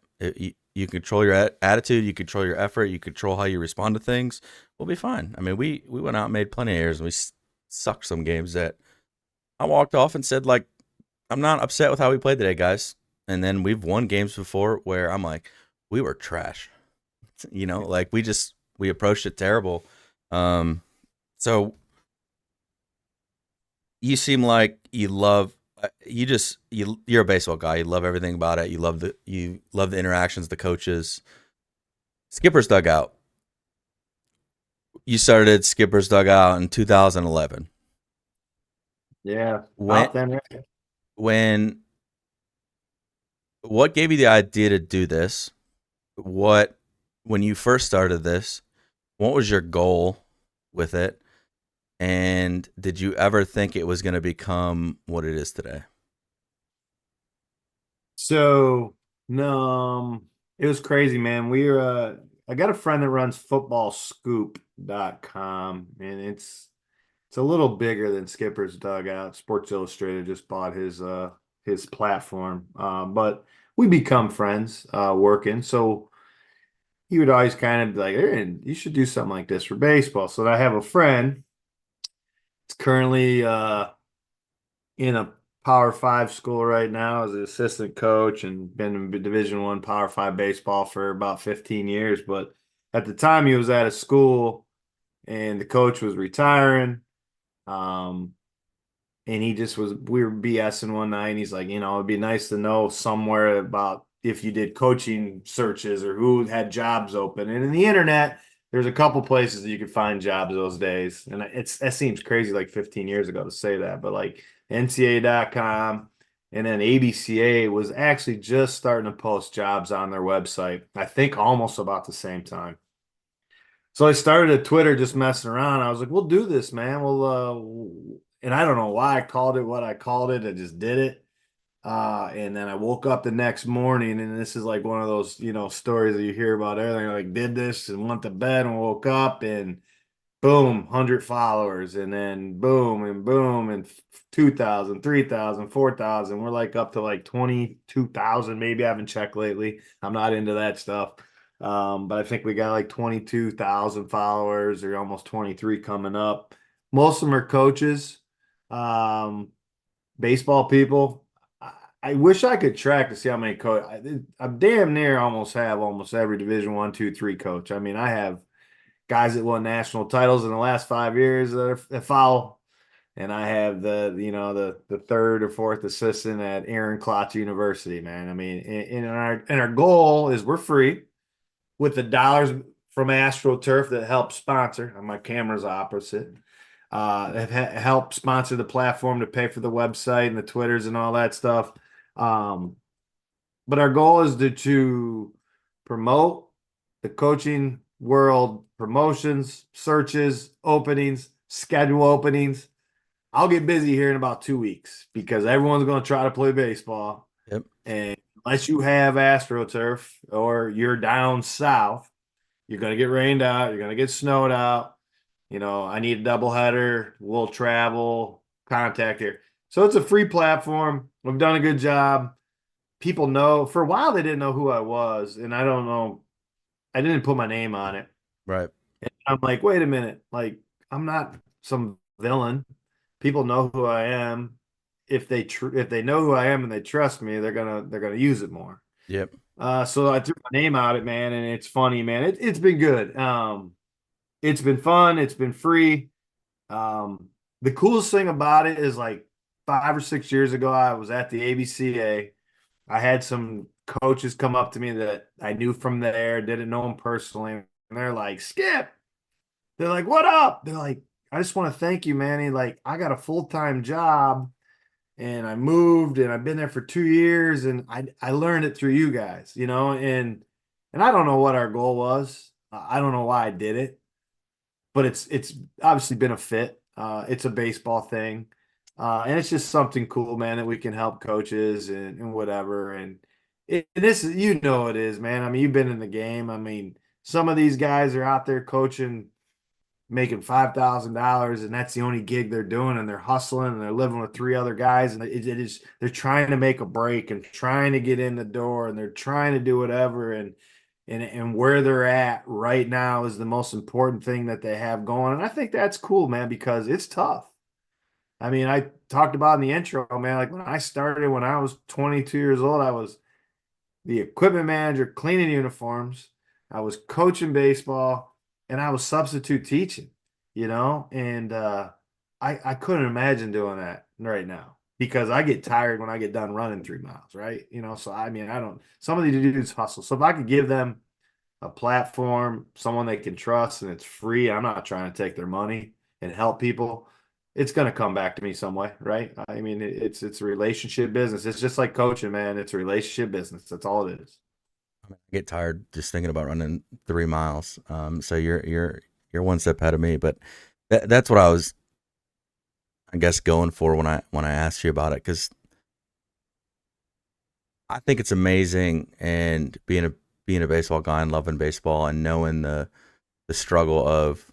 You control your attitude, you control your effort, you control how you respond to things. We'll be fine. I mean, we went out and made plenty of errors, and we sucked some games that I walked off and said, like, I'm not upset with how we played today, guys. And then we've won games before where I'm like, we were trash. Like we approached it terrible. So you seem like you love you're a baseball guy. You love everything about it. You love the interactions, the coaches. Skippers Dugout. You started Skippers Dugout in 2011. Yeah, When about then. when what gave you the idea to do this? When you first started this, what was your goal with it? And did you ever think it was going to become what it is today? So, no, it was crazy, man. I got a friend that runs footballscoop.com, and it's a little bigger than Skipper's Dugout. Sports Illustrated just bought his platform. But we become friends working. So he would always kind of be like, Aaron, you should do something like this for baseball. So I have a friend. It's currently in a Power 5 school right now as an assistant coach and been in Division 1 Power 5 baseball for about 15 years. But at the time he was at a school and the coach was retiring. Um, and we were BSing one night and he's like, it'd be nice to know somewhere about if you did coaching searches or who had jobs open. And in the internet, there's a couple places that you could find jobs those days. And that seems crazy like 15 years ago to say that, but like NCAA.com and then ABCA was actually just starting to post jobs on their website. I think almost about the same time. So I started a Twitter just messing around. I was like, we'll do this, man. and I don't know why I called it what I called it. I just did it. And then I woke up the next morning, and this is like one of those, stories that you hear about everything. I like did this and went to bed and woke up and boom, 100 followers, and then boom and boom and 2,000, 3,000, 4,000. We're like up to like 22,000. Maybe I haven't checked lately. I'm not into that stuff. But I think we got like 22,000 followers or almost 23 coming up. Most of them are coaches, um, baseball people. I wish I could track to see how many coach. I'm damn near almost have almost every Division One, two, three coach. I mean, I have guys that won national titles in the last 5 years that follow. And I have the third or fourth assistant at Aaron Klotz University, man. I mean, and our goal is we're free with the dollars from Astro Turf that help sponsor. My camera's opposite. Have helped sponsor the platform to pay for the website and the Twitters and all that stuff. Um, but our goal is to promote the coaching world, promotions, searches, openings, schedule openings. I'll get busy here in about 2 weeks because everyone's going to try to play baseball. Yep. And unless you have AstroTurf or you're down south, you're going to get rained out. You're going to get snowed out. I need a doubleheader. We'll travel, contact here. So it's a free platform. We've done a good job. People know. For a while, they didn't know who I was. And I don't know. I didn't put my name on it. Right. And I'm like, wait a minute. Like, I'm not some villain. People know who I am. If they know who I am and they trust me, they're gonna use it more. Yep. So I threw my name out it, man, and it's funny, man. It's been good. It's been fun. It's been free. The coolest thing about it is like 5 or 6 years ago, I was at the ABCA. I had some coaches come up to me that I knew from there, didn't know them personally, and they're like, "Skip." They're like, "What up?" They're like, "I just want to thank you, man." Like, I got a full-time job and I moved and I've been there for 2 years and I learned it through you guys, and I don't know what our goal was. I don't know why I did it, but it's obviously been a fit. It's a baseball thing. And it's just something cool, man, that we can help coaches and whatever. And this is, it is, man. I mean, you've been in the game. I mean, some of these guys are out there coaching making $5,000 and that's the only gig they're doing and they're hustling and they're living with three other guys and it is they're trying to make a break and trying to get in the door and they're trying to do whatever and where they're at right now is the most important thing that they have going, and I think that's cool, man, because it's tough. I mean, I talked about in the intro, man, like when I started when I was 22 years old, I was the equipment manager cleaning uniforms. I was coaching baseball and I was substitute teaching, and I couldn't imagine doing that right now because I get tired when I get done running 3 miles, right? So I mean, I don't, some of these dudes hustle. So if I could give them a platform, someone they can trust and it's free, I'm not trying to take their money and help people. It's going to come back to me some way, right? I mean, it's a relationship business. It's just like coaching, man. It's a relationship business. That's all it is. I get tired just thinking about running 3 miles. So you're one step ahead of me, but that's what I was, I guess, going for when I asked you about it, because I think it's amazing, and being a baseball guy and loving baseball and knowing the struggle of,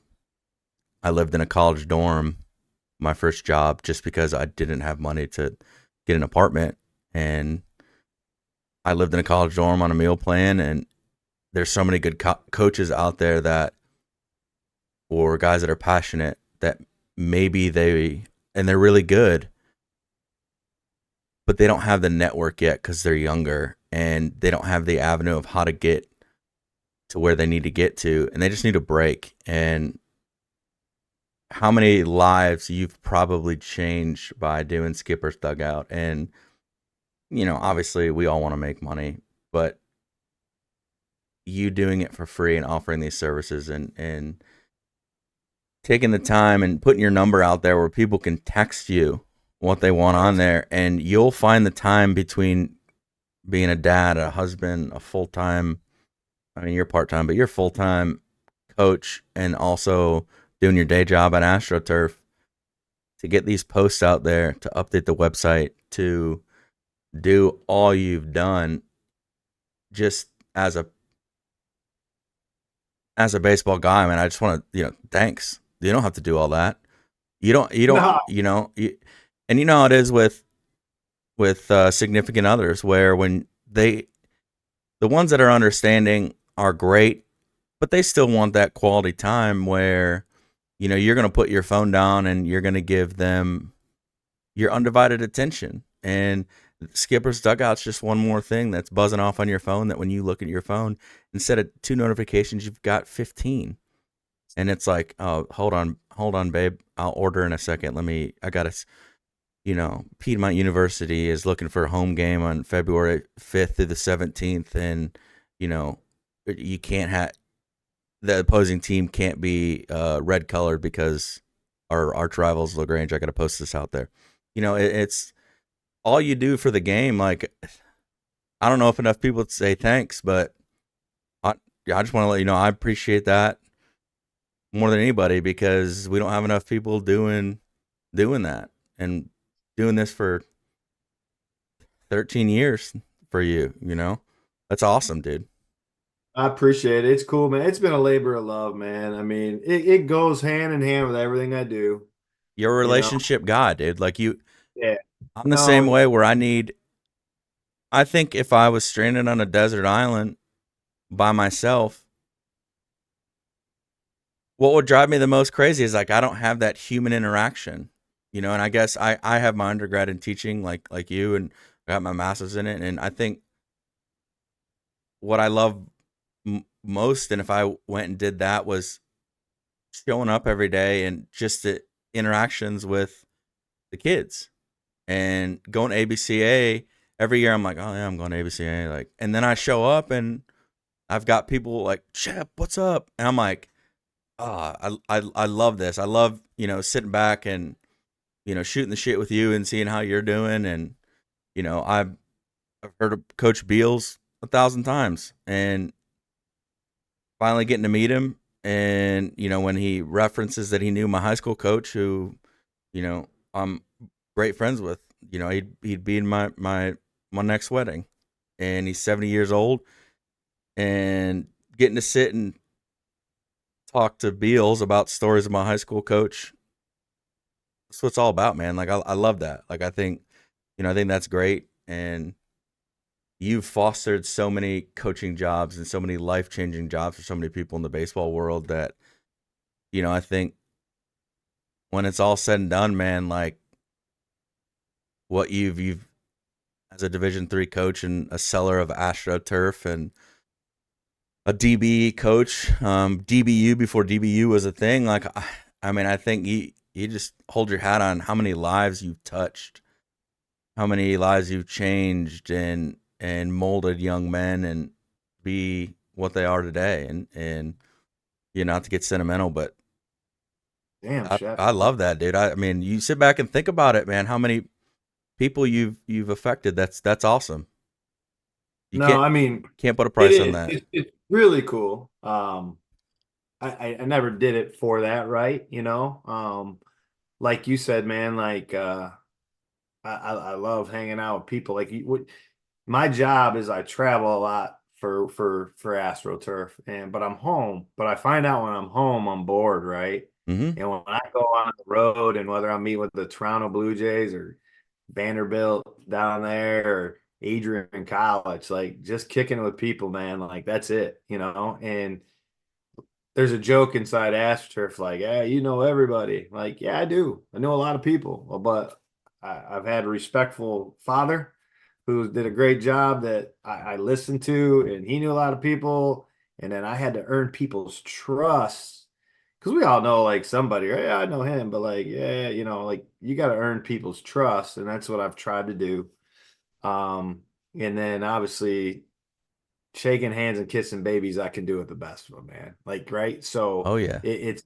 I lived in a college dorm my first job just because I didn't have money to get an apartment, and I lived in a college dorm on a meal plan, and there's so many good coaches out there that, or guys that are passionate, that maybe they're really good, but they don't have the network yet because they're younger and they don't have the avenue of how to get to where they need to get to, and they just need a break. And how many lives you've probably changed by doing Skippers Dugout. And obviously we all want to make money, but you doing it for free and offering these services and taking the time and putting your number out there where people can text you what they want on there, and you'll find the time between being a dad, a husband, a full-time, I mean, you're part-time, but you're full-time coach and also doing your day job at Astro Turf. to get these posts out there, to update the website, to do all you've done just as a baseball guy, man. I just want to, thanks. You don't have to do all that. You don't, No, and you know how it is with significant others, where when the ones that are understanding are great, but they still want that quality time where, you're going to put your phone down and you're going to give them your undivided attention. And Skipper's Dugout's just one more thing that's buzzing off on your phone, that when you look at your phone, instead of 2 notifications, you've got 15. And it's like, oh, hold on, babe. I'll order in a second. I got to, Piedmont University is looking for a home game on February 5th through the 17th. And, you know, you can't have, the opposing team can't be red colored because our arch rivals LaGrange. I got to post this out there. It's all you do for the game. Like, I don't know if enough people would say thanks, but I, I just want to let you know I appreciate that more than anybody, because we don't have enough people doing that and doing this for 13 years for you. That's awesome, dude. I appreciate it. It's cool, man. It's been a labor of love, man. I mean, it goes hand in hand with everything I do. You're a You know, relationship guy, dude. Like you, yeah. I'm the same No, way, where I think if I was stranded on a desert island by myself, what would drive me the most crazy is, like, I don't have that human interaction, and I guess I have my undergrad in teaching, like you, and I got my master's in it. And I think what I love most, and if I went and did that, was showing up every day and just the interactions with the kids and going to ABCA every year. I'm like, oh yeah, I'm going to ABCA. Like, and then I show up and I've got people like, Shep, what's up? And I'm like, I love this. I love, sitting back and, shooting the shit with you and seeing how you're doing. And, I've heard of Coach Beals 1,000 times, and finally getting to meet him. And, when he references that he knew my high school coach, who, I'm great friends with, he'd be in my next wedding, and he's 70 years old, and getting to sit and talk to Beals about stories of my high school coach. That's what it's all about, man. Like, I love that. Like, I think that's great. And you've fostered so many coaching jobs and so many life-changing jobs for so many people in the baseball world that, I think when it's all said and done, man, like, what you've as a Division III coach and a seller of Astro Turf and a DB coach, DBU before DBU was a thing. Like, I mean, I think you just hold your hat on how many lives you've touched, how many lives you've changed and molded young men and be what they are today. And not to get sentimental, but damn, chef. I love that, dude. I mean, you sit back and think about it, man. How many people you've affected? That's awesome. You No, I mean, can't put a it price on is. that. It's really cool. I never did it for that, right? Like you said, man, like I love hanging out with people. Like my job is I travel a lot for Astro Turf, but I'm home. But I find out when I'm home, I'm bored, right? Hmm. And when I go on the road, and whether I'm meeting with the Toronto Blue Jays or Vanderbilt down there or Adrian College, like just kicking with people, man, like that's it. And there's a joke inside AstroTurf, like, yeah, you know everybody. Like, yeah, I do. I know a lot of people, but I've had a respectful father who did a great job that I listened to, and he knew a lot of people. And then I had to earn people's trust because we all know like somebody, right? Yeah, I know him, but like, yeah, like you got to earn people's trust, and that's what I've tried to do. Um, and then obviously shaking hands and kissing babies, I can do it the best of them, man. Like, right? So Oh yeah. it's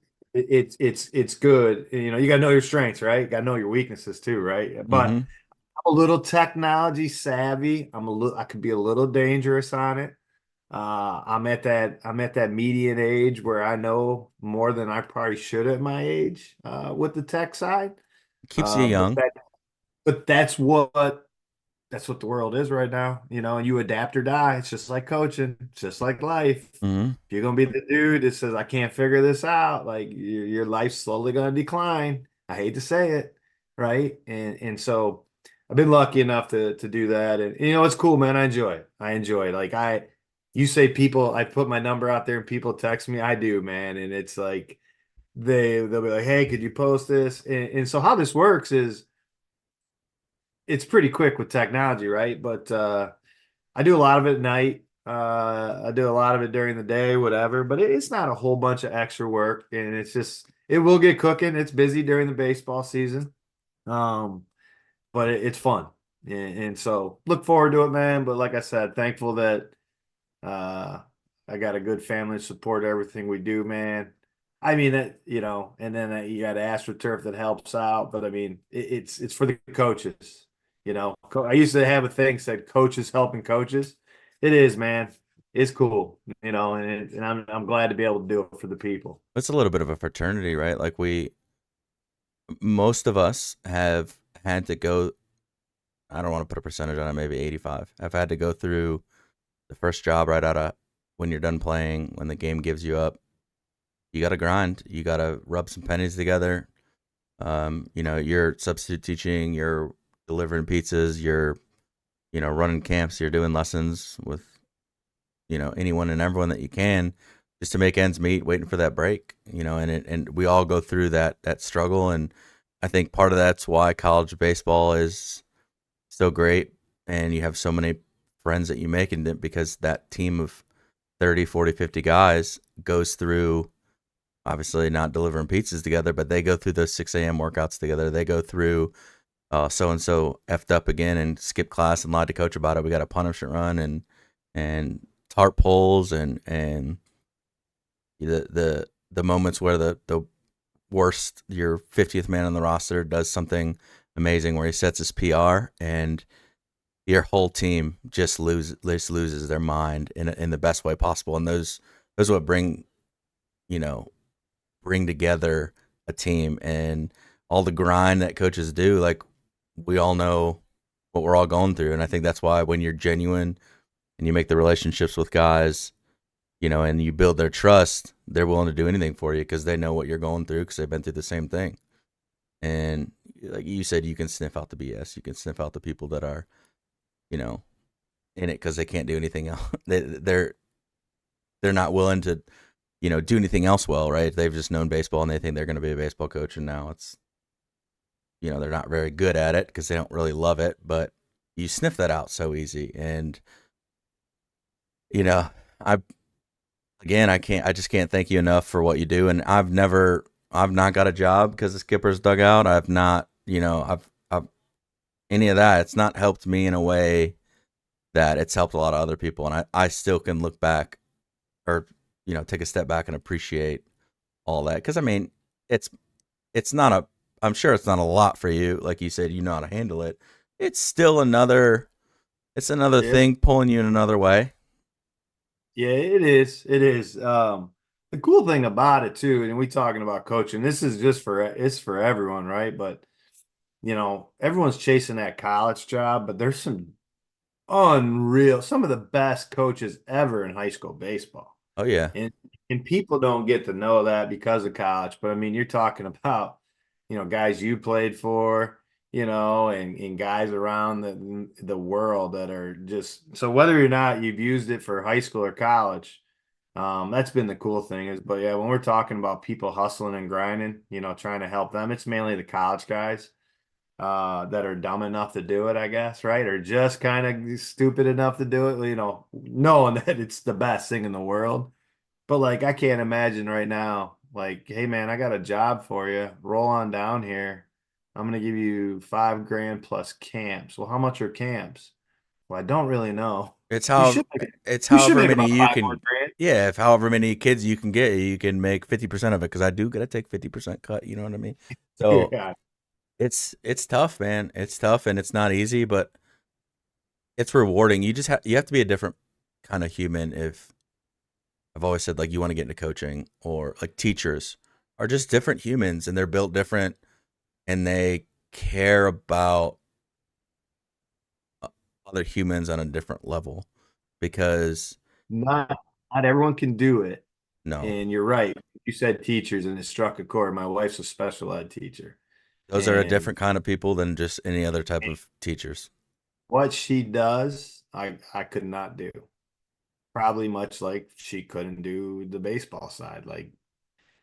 good. You got to know your strengths, right? You got to know your weaknesses too, right? But Hmm. I'm a little technology savvy. I could be a little dangerous on it. I'm at that median age where I know more than I probably should at my age with the tech side. Keeps you But young. that's what the world is right now, and you adapt or die. It's just like coaching, it's just like life. Hmm. If you're gonna be the dude that says, I can't figure this out, like your life's slowly gonna decline. I hate to say it, right? And so I've been lucky enough to do that. And it's cool, man. I enjoy it. I enjoy it. Like you say people, I put my number out there and people text me. I do, man. And it's like they'll be like, hey, could you post this? And so how this works is it's pretty quick with technology, right? But I do a lot of it at night. I do a lot of it during the day, whatever. But it's not a whole bunch of extra work, and it will get cooking. It's busy during the baseball season, um, but it's fun, and so look forward to it, man. But like I said, thankful that uh, I got a good family to support everything we do, man. I mean that, and then you got Astro Turf that helps out, but I mean it's for the coaches. I used to have a thing said coaches helping coaches. It is, man. It's cool, and I'm glad to be able to do it for the people. It's a little bit of a fraternity, right? Like most of us have had to go. I don't want to put a percentage on it, maybe 85. I've had to go through the first job right out of when you're done playing, when the game gives you up. You got to grind. You got to rub some pennies together. You're substitute teaching, you're delivering pizzas, you're, running camps, you're doing lessons with, anyone and everyone that you can just to make ends meet, waiting for that break, and we all go through that struggle. And I think part of that's why college baseball is so great. And you have so many friends that you make in it because that team of 30, 40, 50 guys goes through obviously not delivering pizzas together, but they go through those 6 a.m. workouts together. They go through so and so effed up again and skipped class and lied to coach about it. We got a punishment run and tarp pulls and the moments where the worst your 50th man on the roster does something amazing where he sets his PR and your whole team just loses their mind in the best way possible. And those what you know bring together a team and all the grind that coaches do. Like we all know what we're all going through, and I think that's why when you're genuine and you make the relationships with guys, and you build their trust, they're willing to do anything for you because they know what you're going through because they've been through the same thing. And like you said, you can sniff out the BS. You can sniff out the people that are, you know, in it because they can't do anything else. They're not willing to, do anything else well, right? They've just known baseball and they think they're going to be a baseball coach, and now it's, they're not very good at it because they don't really love it. But you sniff that out so easy, and you know, I again, I just can't thank you enough for what you do. And I've not got a job because of Skippers Dugout. I've not, I've any of that. It's not helped me in a way that it's helped a lot of other people. And I still can look back or, take a step back and appreciate all that. Cause I mean, it's, it's not a, I'm sure it's not a lot for you. Like you said, you know how to handle it. It's still it's another Yeah, thing pulling you in another way. yeah, it is. It is. The cool thing about it too, and we talking about coaching, this is it's for everyone, right? But everyone's chasing that college job, but there's some of the best coaches ever in high school baseball. Oh yeah. And and people don't get to know that because of college. But I mean, you're talking about, guys you played for, and guys around the world that are just so whether or not you've used it for high school or college, that's been the cool thing is, but yeah, when we're talking about people hustling and grinding, trying to help them, it's mainly the college guys that are dumb enough to do it, I guess, right? Or just kind of stupid enough to do it, knowing that it's the best thing in the world. But like, I can't imagine right now, like, hey man, I got a job for you. Roll on down here. I'm gonna give you 5 grand plus camps. Well, how much are camps? Well, I don't really know. It's You how should make it's you should however make many about you five more can. grand. Yeah, if however many kids you can get, you can make 50% of it because I do gotta take 50% cut. You know what I mean? So Yeah. it's tough, man. It's tough and it's not easy, but it's rewarding. You have to be a different kind of human. If I've always said like you want to get into coaching or like teachers are just different humans and they're built different and they care about other humans on a different level because Not not everyone can do it. no, And you're right. You said teachers, and it struck a chord. My wife's a special ed teacher. those are a And different kind of people than just any other type of teachers. what she does, I could not do. Probably much like she couldn't do the baseball side. Like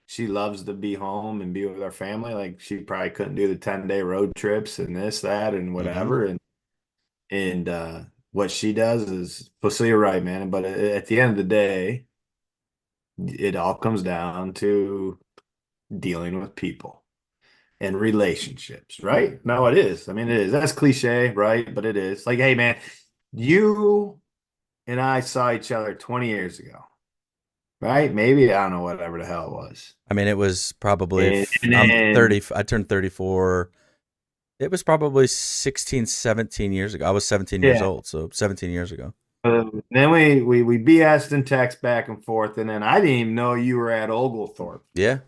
she loves to be home and be with our family. Like she probably couldn't do the 10-day road trips and this, that, and Hmm. whatever. And what she does is, well, so you're right, man. But at the end of the day, it all comes down to dealing with people and relationships, right? No, it is. I mean, it is. That's cliche, right? But it is. Like, hey, man, you and I saw each other 20 years ago, right? Maybe I don't know, whatever the hell it was. I mean, it was probably, And I'm then 30, I turned 34. It was probably 16, 17 years ago. I was 17 years yeah, old. So 17 years ago. then we BS'd and text back and forth, and then I didn't even know you were at Oglethorpe. Yeah.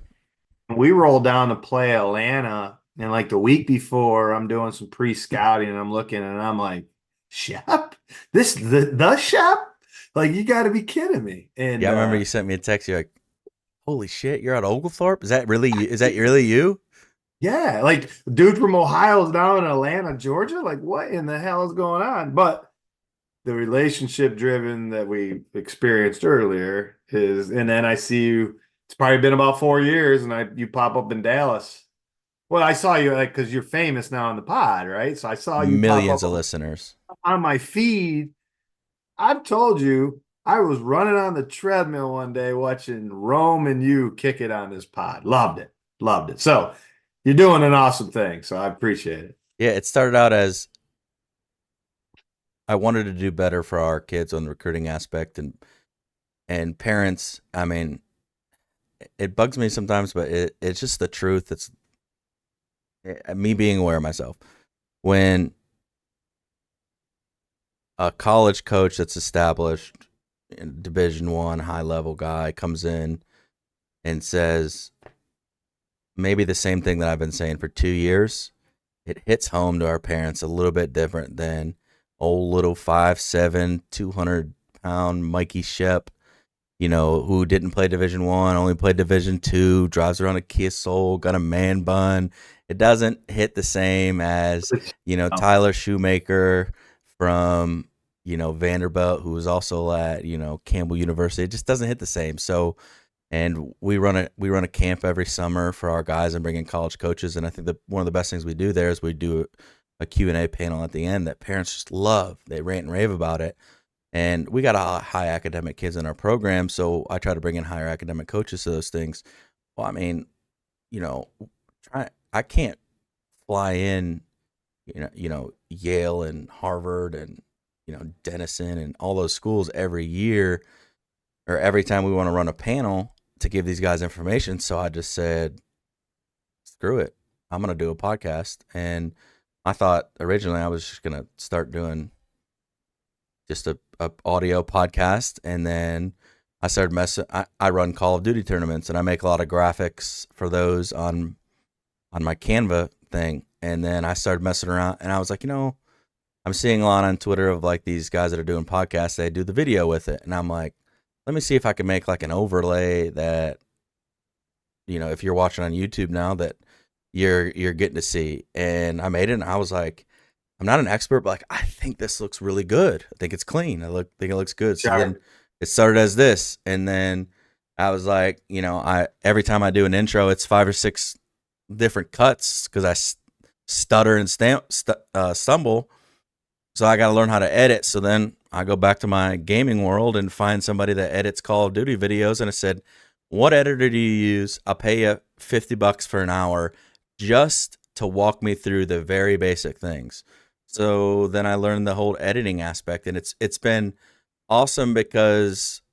We rolled down to play Atlanta, and like the week before, I'm doing some pre-scouting, and I'm looking, and I'm like, Shep, this the Shep? Like you got to be kidding me! Yeah. And I remember you sent me a text. You're like, holy shit, you're at Oglethorpe? Is that really you? Is that really you? yeah, like dude from Ohio's down in Atlanta, Georgia. Like what in the hell is going on? But the relationship driven that we experienced earlier is, and then I see you. It's probably been about 4 years, and you pop up in Dallas. Well, I saw you like because you're famous now on the pod, right? So I saw you pop Millions up of listeners. on my feed. I've told you I was running on the treadmill one day watching Rome and you kick it on this pod. Loved it. Loved it. So you're doing an awesome thing. So I appreciate it. Yeah. It started out as I wanted to do better for our kids on the recruiting aspect and parents. I mean, it bugs me sometimes, but it's just the truth. It's me being aware of myself. When a college coach that's established, Division One high level guy comes in and says maybe the same thing that I've been saying for 2 years, it hits home to our parents a little bit different than old little 5'7", 200-pound Mikey Shep, who didn't play Division One, only played Division Two, drives around a Kia Soul, got a man bun. It doesn't hit the same as Oh, Tyler Shoemaker from Vanderbilt, who was also at Campbell University. It just doesn't hit the same. So, and we run a camp every summer for our guys and bring in college coaches. And I think that one of the best things we do there is we do a Q&A panel at the end that parents just love. They rant and rave about it. And we got a high academic kids in our program, so I try to bring in higher academic coaches to those things. Well, I mean, you know, I can't fly in, Yale and Harvard and Denison and all those schools every year or every time we want to run a panel to give these guys information. So I just said, screw it, I'm gonna do a podcast. And I thought originally I was just gonna start doing just a audio podcast, and then I started messing. I run Call of Duty tournaments, and I make a lot of graphics for those on my Canva thing. And then I started messing around, and I was like, I'm seeing a lot on Twitter of like these guys that are doing podcasts. They do the video with it, and I'm like, let me see if I can make like an overlay that if you're watching on YouTube now that you're getting to see. And I made it, and I was like, I'm not an expert, but like I think this looks really good. I think it's clean. Think it looks good. So then sure. it started as this, and then I was like, I every time I do an intro, it's 5 or 6 different cuts because I stutter and stumble. So I got to learn how to edit. So then I go back to my gaming world and find somebody that edits Call of Duty videos, and I said, "What editor do you use? I'll pay you $50 for an hour just to walk me through the very basic things." So then I learned the whole editing aspect, and it's been awesome because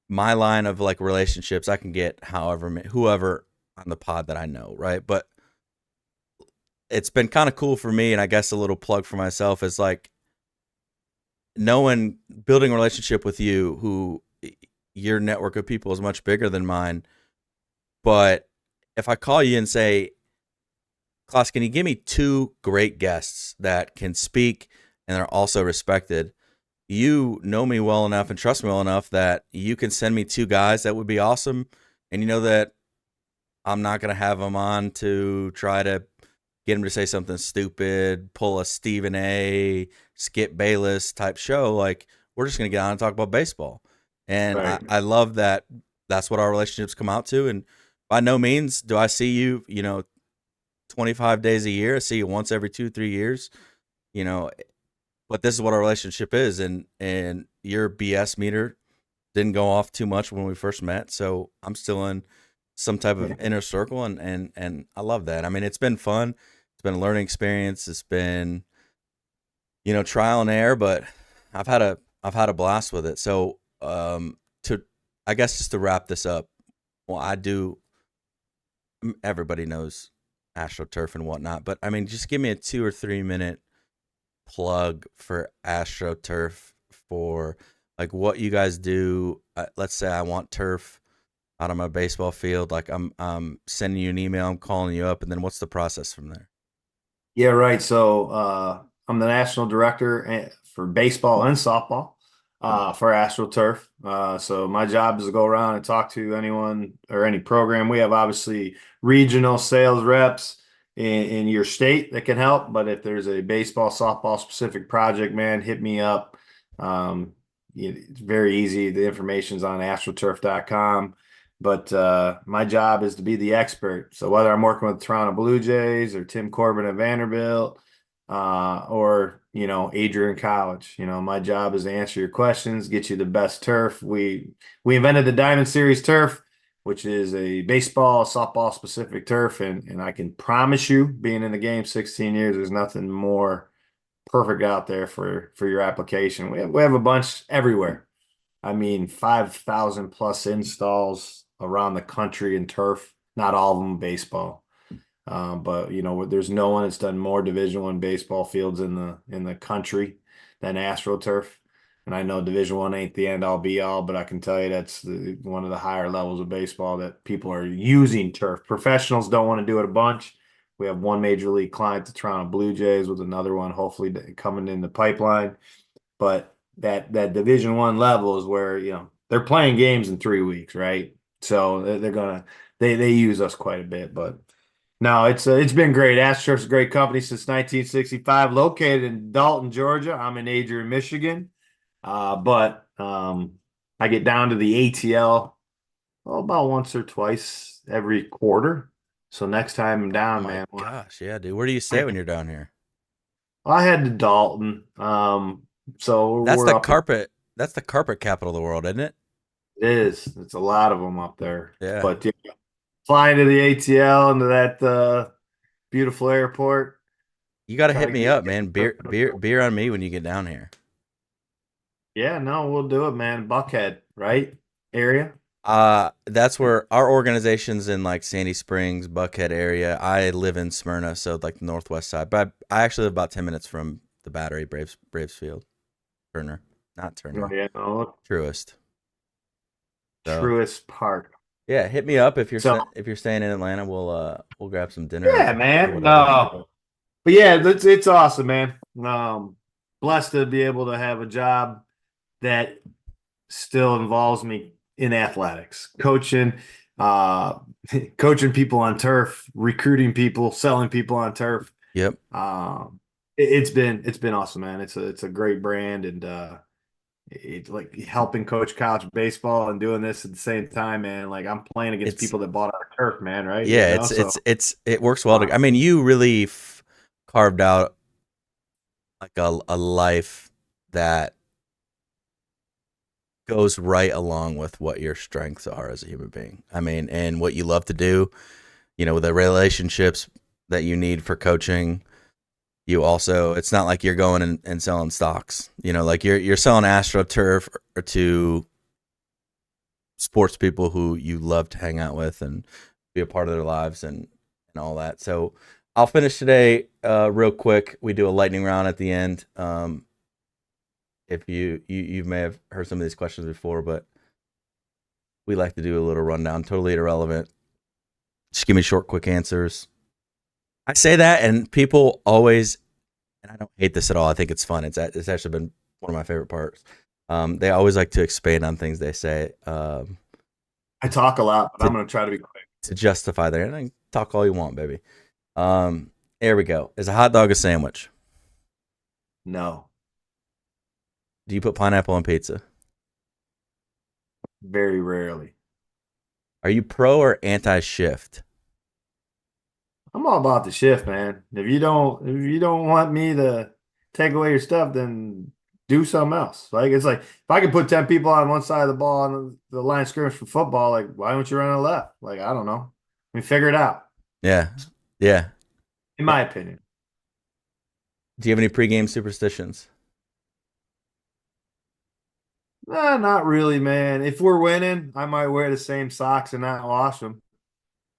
my line of like relationships, I can get whoever on the pod that I know, right? But it's been kind of cool for me, and I guess a little plug for myself is like knowing building a relationship with you who your network of people is much bigger than mine. But if I call you and say, Klaus, can you give me two great guests that can speak and are also respected? You know me well enough and trust me well enough that you can send me two guys that would be awesome, and you know that I'm not gonna have them on to try to get him to say something stupid, pull a Stephen A. Skip Bayless type show. Like, we're just gonna get on and talk about baseball, and I, Right. I love that. That's what our relationships come out to. And by no means do I see you, 25 days a year. I see you once every 2-3 years. You know, but this is what our relationship is, and your BS meter didn't go off too much when we first met, so I'm still in some type of inner circle, and I love that. I mean, it's been fun. It's been a learning experience. It's been, trial and error, but I've had a blast with it. So, to I guess just to wrap this up, well, I do. Everybody knows Astro Turf and whatnot, but I mean, just give me a 2 or 3 minute plug for Astro Turf, for like what you guys do. Let's say I want turf out of my baseball field. Like, I'm sending you an email, I'm calling you up, and then what's the process from there? Yeah, right. So I'm the national director for baseball and softball for Astro Turf. So my job is to go around and talk to anyone or any program. We have obviously regional sales reps in your state that can help. But if there's a baseball, softball specific project, man, hit me up. Um, it's very easy. The information's on astroturf.com. But my job is to be the expert. So whether I'm working with the Toronto Blue Jays or Tim Corbin at Vanderbilt, or Adrian College, my job is to answer your questions, get you the best turf. We invented the Diamond Series turf, which is a baseball, softball specific turf, and I can promise you, being in the game 16 years, there's nothing more perfect out there for your application. We have a bunch everywhere. I mean, 5,000 plus installs around the country in turf, not all of them baseball. But there's no one that's done more Division I baseball fields in the country than AstroTurf. And I know Division I ain't the end all be all, but I can tell you that's one of the higher levels of baseball that people are using turf. Professionals don't want to do it a bunch. We have one major league client, the Toronto Blue Jays, with another one hopefully coming in the pipeline. But that Division I level is where they're playing games in 3 weeks, right? So they use us quite a bit. But no, it's been great. AstroTurf's a great company since 1965, located in Dalton, Georgia. I'm in Adrian, Michigan. But I get down to the ATL about once or twice every quarter. So next time I'm Oh down, my man, gosh, yeah, dude. Where do you stay when you're down here? I head to Dalton. So That's we're the up in carpet. That's the carpet capital of the world, isn't it? it is. It's a lot of them up there. Yeah. But yeah, flying to the ATL into that beautiful airport. You got to Try hit to me get up, man. Beer on me when you get down here. Yeah, no, we'll do it, man. Buckhead, right? Area. That's where our organization's in, like Sandy Springs, Buckhead area. I live in Smyrna, so like the northwest side. But I actually live about 10 minutes from the Battery Braves Field. Turner, not Oh Turner, yeah, no, Truist. So Truist Park. yeah, hit me up if So you're staying in Atlanta. We'll grab some dinner yeah, or man. whatever. No, but yeah, it's awesome, man. Blessed to be able to have a job that still involves me in athletics, coaching, uh, coaching people on turf, recruiting people, selling people on turf. Yep. It's been awesome, man. It's a great brand, and it's like helping coach college baseball and doing this at the same time, man. Like I'm playing against It's people that bought our turf, man. Right? yeah. So It works well. uh, I mean, you really carved out like a life that goes right along with what your strengths are as a human being. I mean, and what you love to do, with the relationships that you need for coaching. You also, it's not like you're going and selling stocks, like you're selling AstroTurf or to sports people who you love to hang out with and be a part of their lives and all that. So I'll finish today real quick. We do a lightning round at the end. If you may have heard some of these questions before, but we like to do a little rundown, totally irrelevant. Just give me short, quick answers. I say that, and people always, and I don't hate this at all. I think it's fun. It's actually been one of my favorite parts. They always like to expand on things they say I talk a lot, but I'm to going to try to be quick. to justify their. And talk all you want, baby. Here we go. Is a hot dog a sandwich? No, Do you put pineapple on pizza? very rarely. Are you pro or anti shift? I'm all about the shift, man. If you don't want me to take away your stuff, then do something else. Like it's like if I could put 10 people on one side of the ball on the line of scrimmage for football, like why don't you run on the left? Like I don't know. I mean, figure it out. Yeah, yeah. In my opinion. Do you have any pregame superstitions? Not really, man. If we're winning, I might wear the same socks and not wash them.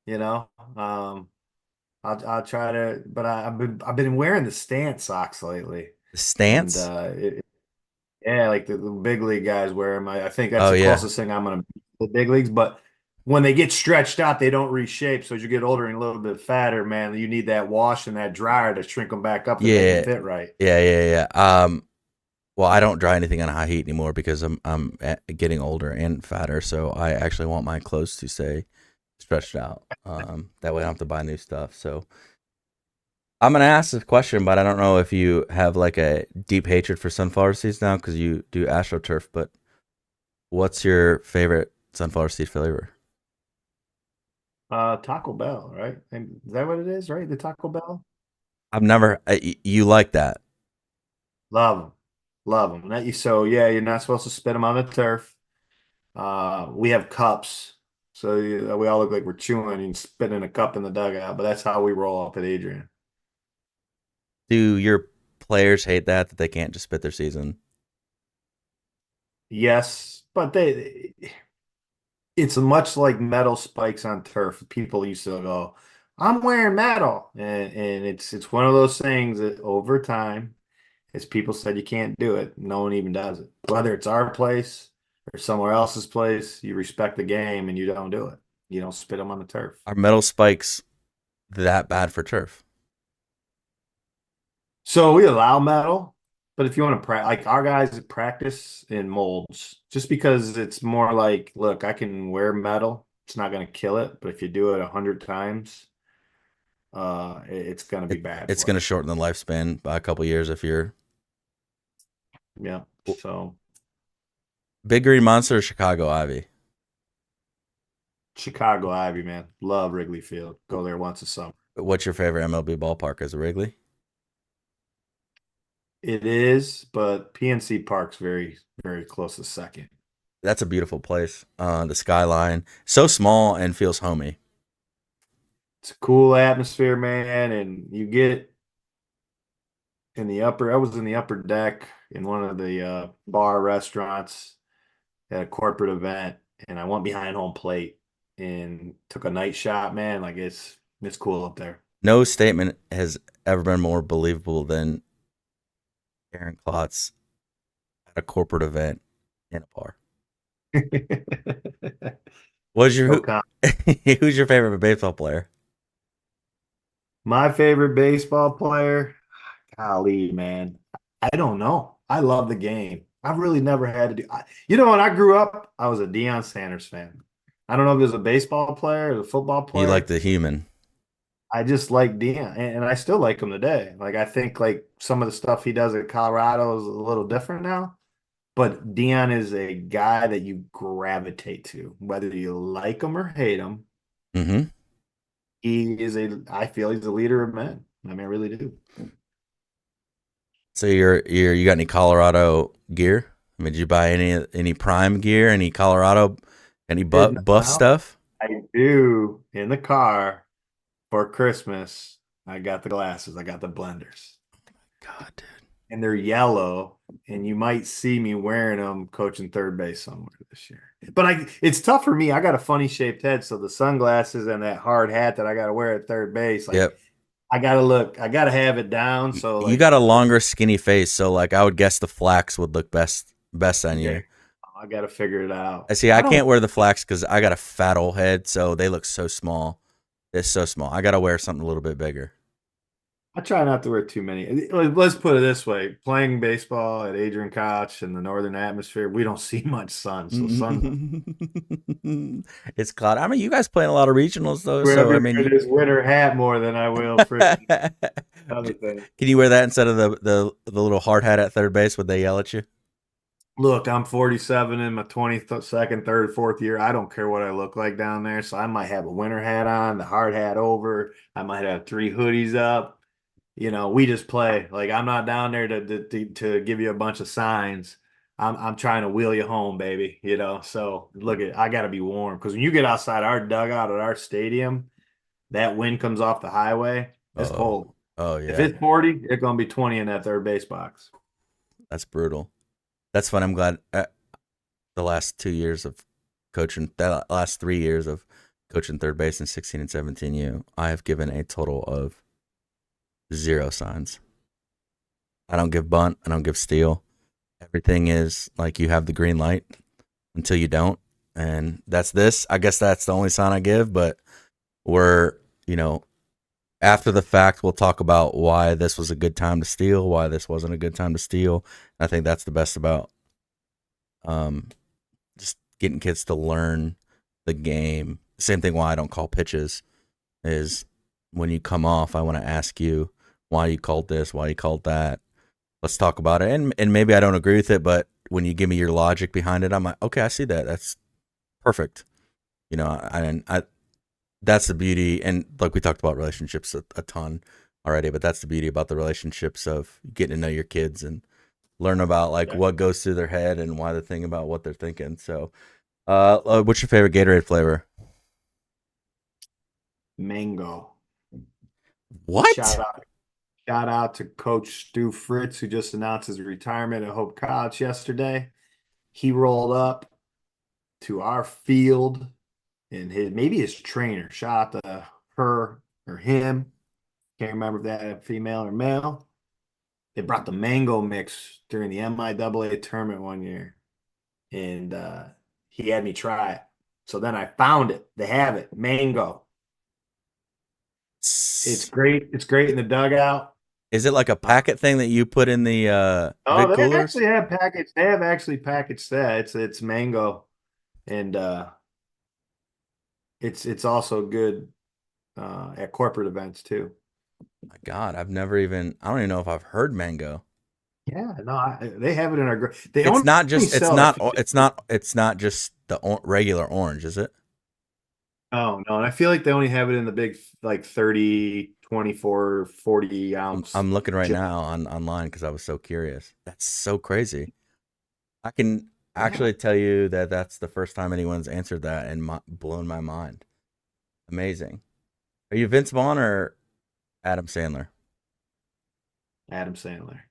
You know, I'll try to, but I've been wearing the stance socks lately, The and stance? yeah, like the big league guys wear them. I think that's Oh the yeah, closest thing I'm gonna be to the big leagues. But when they get stretched out, they don't reshape. So as you get older and a little bit fatter, man, you need that wash and that dryer to shrink them back up to make them yeah, fit right. yeah. Well, I don't dry anything on high heat anymore because getting older and fatter. So I actually want my clothes to stay stretched out. That way I don't have to buy new stuff. So I'm gonna ask this question, but I don't know if you have like a deep hatred for sunflower seeds now because you do Astro Turf. But what's your favorite sunflower seed flavor? Taco Bell, right? And is that what it is, right? The Taco Bell? I've never. You like that? Love them. Love them. So yeah, you're not supposed to spit them on the turf. We have cups. So we all look like we're chewing and spit in a cup in the dugout, but that's how we roll up at Adrian. Do your players hate that they can't just spit their season? Yes, but it's much like metal spikes on turf. People used to go, I'm wearing metal. And it's one of those things that over time, as people said you can't do it, no one even does it. Whether it's our place or somewhere else's place, you respect the game and you don't do it. You don't spit them on the turf. Are metal spikes that bad for turf? So we allow metal, but if you want to like our guys practice in molds, just because it's more like, look, I can wear metal. It's not going to kill it, but if you do it 100 times, it's going to be It, bad it's for going to you. shorten the lifespan by a couple years if you're Yeah. So Big Green Monster or Chicago Ivy. Chicago Ivy, man, love Wrigley Field. Go there once a summer. What's your favorite MLB ballpark? Is it Wrigley? It is, but PNC Park's very, very close to second. That's a beautiful place. The skyline, so small and feels homey. It's a cool atmosphere, man, and you get in the upper. I was in the upper deck in one of the bar restaurants at a corporate event, and I went behind home plate and took a night shot, man. Like it's cool up there. No statement has ever been more believable than Aaron Klotz at a corporate event in a bar. What's your No comment. who's your favorite baseball player? My favorite baseball player, golly, man. I don't know. I love the game. I've really never had to do. When I grew up, I was a Deion Sanders fan. I don't know if he was a baseball player or a football You like player. the human. I just like Deion, and I still like him today. Like I think like some of the stuff he does at Colorado is a little different now, but Deion is a guy that you gravitate to, whether you like him or hate him. Mm-hmm. I feel he's a leader of men. I mean, I really do. So you got any Colorado gear? I mean, did you buy any Prime gear? Any Colorado? Any Did buff now stuff? I do in the car for Christmas. I got the glasses. I got the blenders, God, dude. and they're yellow. And you might see me wearing them coaching third base somewhere this year. But it's tough for me. I got a funny shaped head, so the sunglasses and that hard hat that I got to wear at third base, like Yep. I got to have it down. So You like, got a longer, skinny face, so like I would guess the flax would look best on there, you. I got to figure it out. I see. I I don't. can't wear the flax because I got a fat old head, so they look so small. It's so small. I gotta wear something a little bit bigger. I try not to wear too many. Let's put it this way: playing baseball at Adrian Koch in the northern atmosphere, we don't see much sun. So sun, It's cloud. I mean, you guys playing a lot of regionals though, so wherever I you mean, wear this winter hat more than I will freaking other can thing. you wear that instead of the little hard hat at third base when they yell at you? Look, I'm 47 in my 22nd, third, fourth year. I don't care what I look like down there. So I might have a winter hat on, the hard hat over. I might have three hoodies up. We just play. Like I'm not down there to give you a bunch of signs. I'm trying to wheel you home, baby. So look at I got to be warm because when you get outside our dugout at our stadium, that wind comes off the highway. It's Oh, cold. oh If yeah, it's 40, it's gonna be 20 in that third base box. that's brutal. That's fun. I'm glad the last 2 years of coaching, the last 3 years of coaching third base in 16 and 17U, I have given a total of 0 signs. I don't give bunt. I don't give steal. Everything is like you have the green light until you don't. And that's this. I guess that's the only sign I give, but we're, you know, after the fact, we'll talk about why this was a good time to steal, why this wasn't a good time to steal. I think that's the best about um, just getting kids to learn the game. Same thing why I don't call pitches is when you come off, I want to ask you why you called this, why you called that. Let's talk about it. And maybe I don't agree with it, but when you give me your logic behind it, I'm like, okay, I see that. That's perfect. I that's the beauty. And like we talked about relationships a ton already, but that's the beauty about the relationships of getting to know your kids and learn about like Yeah. what goes through their head and why they're thinking about what they're thinking. So, what's your favorite Gatorade flavor? Mango. Shout What? out, shout out to Coach Stu Fritz, who just announced his retirement at Hope College yesterday. He rolled up to our field and maybe his trainer. Shout out to her or him. Can't remember if that female or male. They brought the mango mix during the MIAA tournament one year, and he had me try it. So then I found it. They have it, mango. It's great. It's great in the dugout. Is it like a packet thing that you put in the big Oh, they coolers? actually have packaged. They have actually packaged that. It's mango, and it's also good at corporate events too. My God, I don't even know if I've heard mango. Yeah, no, they have it in our. They It's only not just, sell it. it's not just the regular orange, is it? Oh no, and I feel like they only have it in the big like 30, 24, 40 ounce. I'm looking right now online because I was so curious. That's so crazy. I can Yeah, actually tell you that that's the first time anyone's answered that and blown my mind. Amazing. Are you Vince Vaughn or Adam Sandler? Adam Sandler.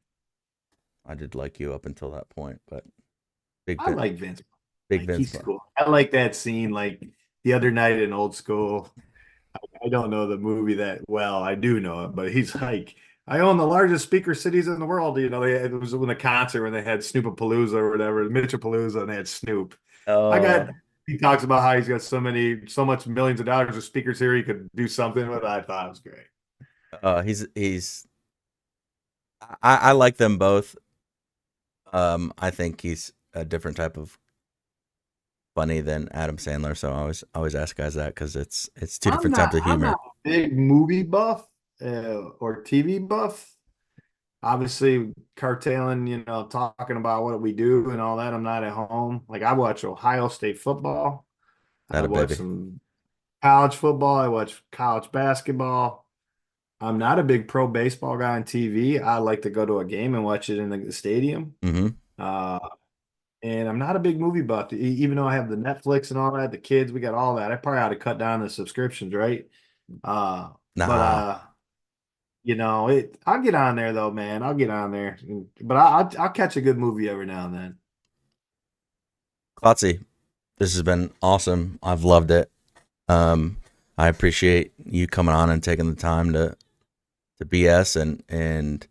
I did like you up until that point, but big I Vin, like Vince. big Like Vince he's Vaughn. cool. I like that scene. Like the other night in Old School. I don't know the movie that well. I do know it, but he's like, I own the largest speaker cities in the world. It was when the concert when they had Snoopapalooza or whatever, Mitchellpalooza, and they had Snoop. I got. Oh, He talks about how he's got so much millions of dollars of speakers here. He could do something with. I thought it was great. he's. I like them both. I think he's a different type of funny than Adam Sandler. So I always ask guys that because it's two different types of I'm not humor. a big movie buff or TV buff. Obviously, cartailing, talking about what we do and all that. I'm not at home. Like I watch Ohio State football. I That a watch baby. some college football. I watch college basketball. I'm not a big pro baseball guy on TV. I like to go to a game and watch it in the stadium. Mm-hmm. Uh, and I'm not a big movie buff, even though I have the Netflix and all that, the kids, we got all that. I probably ought to cut down the subscriptions, right? But Nah, I'll get on there though, man. I'll get on there, but I'll catch a good movie every now and then. Klotzy, this has been awesome. I've loved it. Um, I appreciate you coming on and taking the time to BS and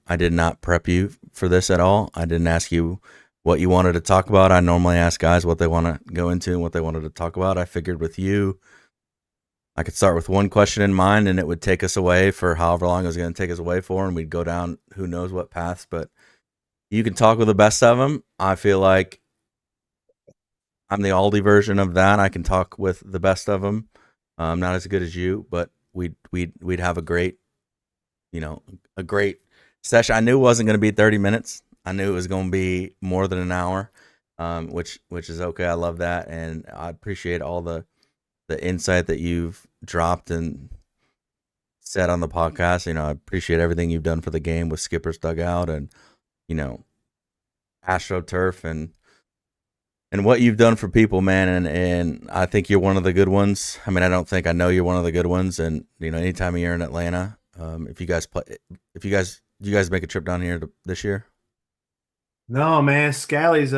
I did not prep you for this at all. I didn't ask you what you wanted to talk about. I normally ask guys what they want to go into and what they wanted to talk about. I figured with you, I could start with one question in mind, and it would take us away for however long it was going to take us away for, and we'd go down who knows what paths. But you can talk with the best of them. I feel like I'm the Aldi version of that. I can talk with the best of them. Not as good as you, but we'd have a great, a great session. I knew it wasn't going to be 30 minutes. I knew it was going to be more than an hour, which is okay. I love that, and I appreciate all the insight that you've dropped and said on the podcast. I appreciate everything you've done for the game with Skippers Dugout and you know Astro Turf and what you've done for people, man. And I think you're one of the good ones. I mean, I know you're one of the good ones. And anytime you're in Atlanta, if you guys play, do you guys make a trip down here this year? No, man, Scales.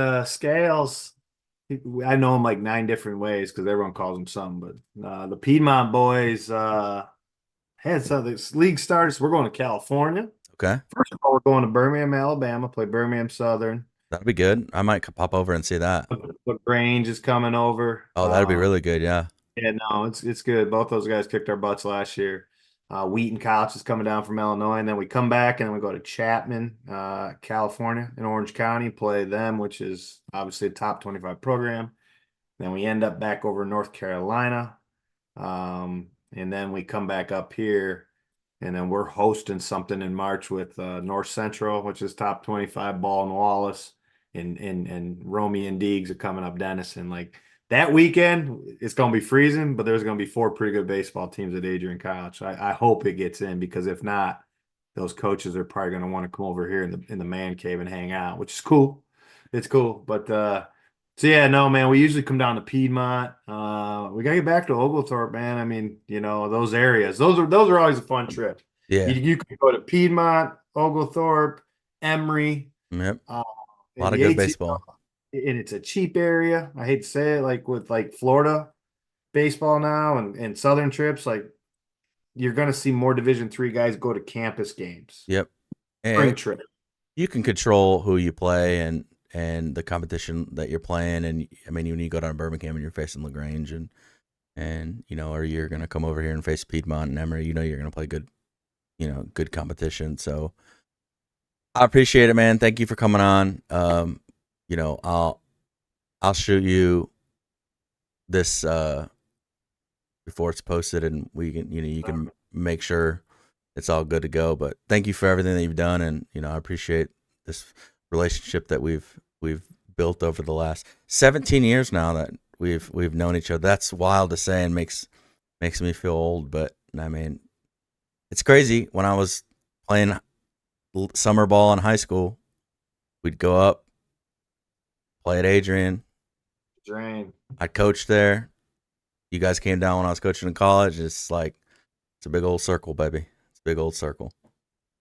I know him like 9 different ways because everyone calls him something. But the Piedmont boys had something. League starts. We're going to California. Okay, First of all, we're going to Birmingham, Alabama. Play Birmingham Southern. that'd be good. I might pop over and see that. LaGrange is coming over. Oh, that'd be really good. Yeah. Yeah, no, it's good. Both those guys kicked our butts last year. Wheaton College is coming down from Illinois, and then we come back and then we go to Chapman, California, in Orange County, play them, which is obviously a top 25 program. Then we end up back over in North Carolina, and then we come back up here, and then we're hosting something in March with North Central, which is top 25 ball in Wallace, and Romy and Deegs are coming up Denison. Like that weekend, it's going to be freezing, but there's going to be 4 pretty good baseball teams at Adrian College. I hope it gets in because if not, those coaches are probably going to want to come over here in the man cave and hang out, which is cool. It's cool, but so yeah, no, man, we usually come down to Piedmont. We gotta get back to Oglethorpe, man. I mean, those areas. Those are always a fun trip. Yeah. You can go to Piedmont, Oglethorpe, Emory, Yep. uh, A and lot of the good ATL, baseball. and it's a cheap area. I hate to say it, like with like Florida baseball now and Southern trips, like you're gonna see more Division III guys go to campus games, Yep. spring And trip. you can control who you play and the competition that you're playing. And I mean, when you go down to Birmingham and you're facing Lagrange and or you're gonna come over here and face Piedmont and Emory, you're gonna play good, good competition. So I appreciate it, man. Thank you for coming on. I'll shoot you this before it's posted, and we can you can make sure it's all good to go. But thank you for everything that you've done, and I appreciate this relationship that we've built over the last 17 years now that we've known each other. That's wild to say and makes me feel old, but I mean, it's crazy. When I was playing summer ball in high school, we'd go up, play at Adrian. Drain. I coached there. You guys came down when I was coaching in college. It's like it's a big old circle, baby. It's a big old circle.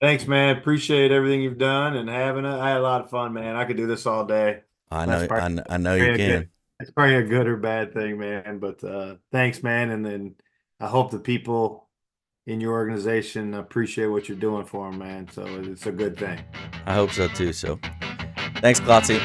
Thanks, man. Appreciate everything you've done and having it. I had a lot of fun, man. I could do this all day. I That's know, probably, I know you probably a can. good, it's probably a good or bad thing, man. But thanks, man. And then I hope the people in your organization appreciate what you're doing for them, man. So it's a good thing. I hope so too. So, thanks, Klotzy.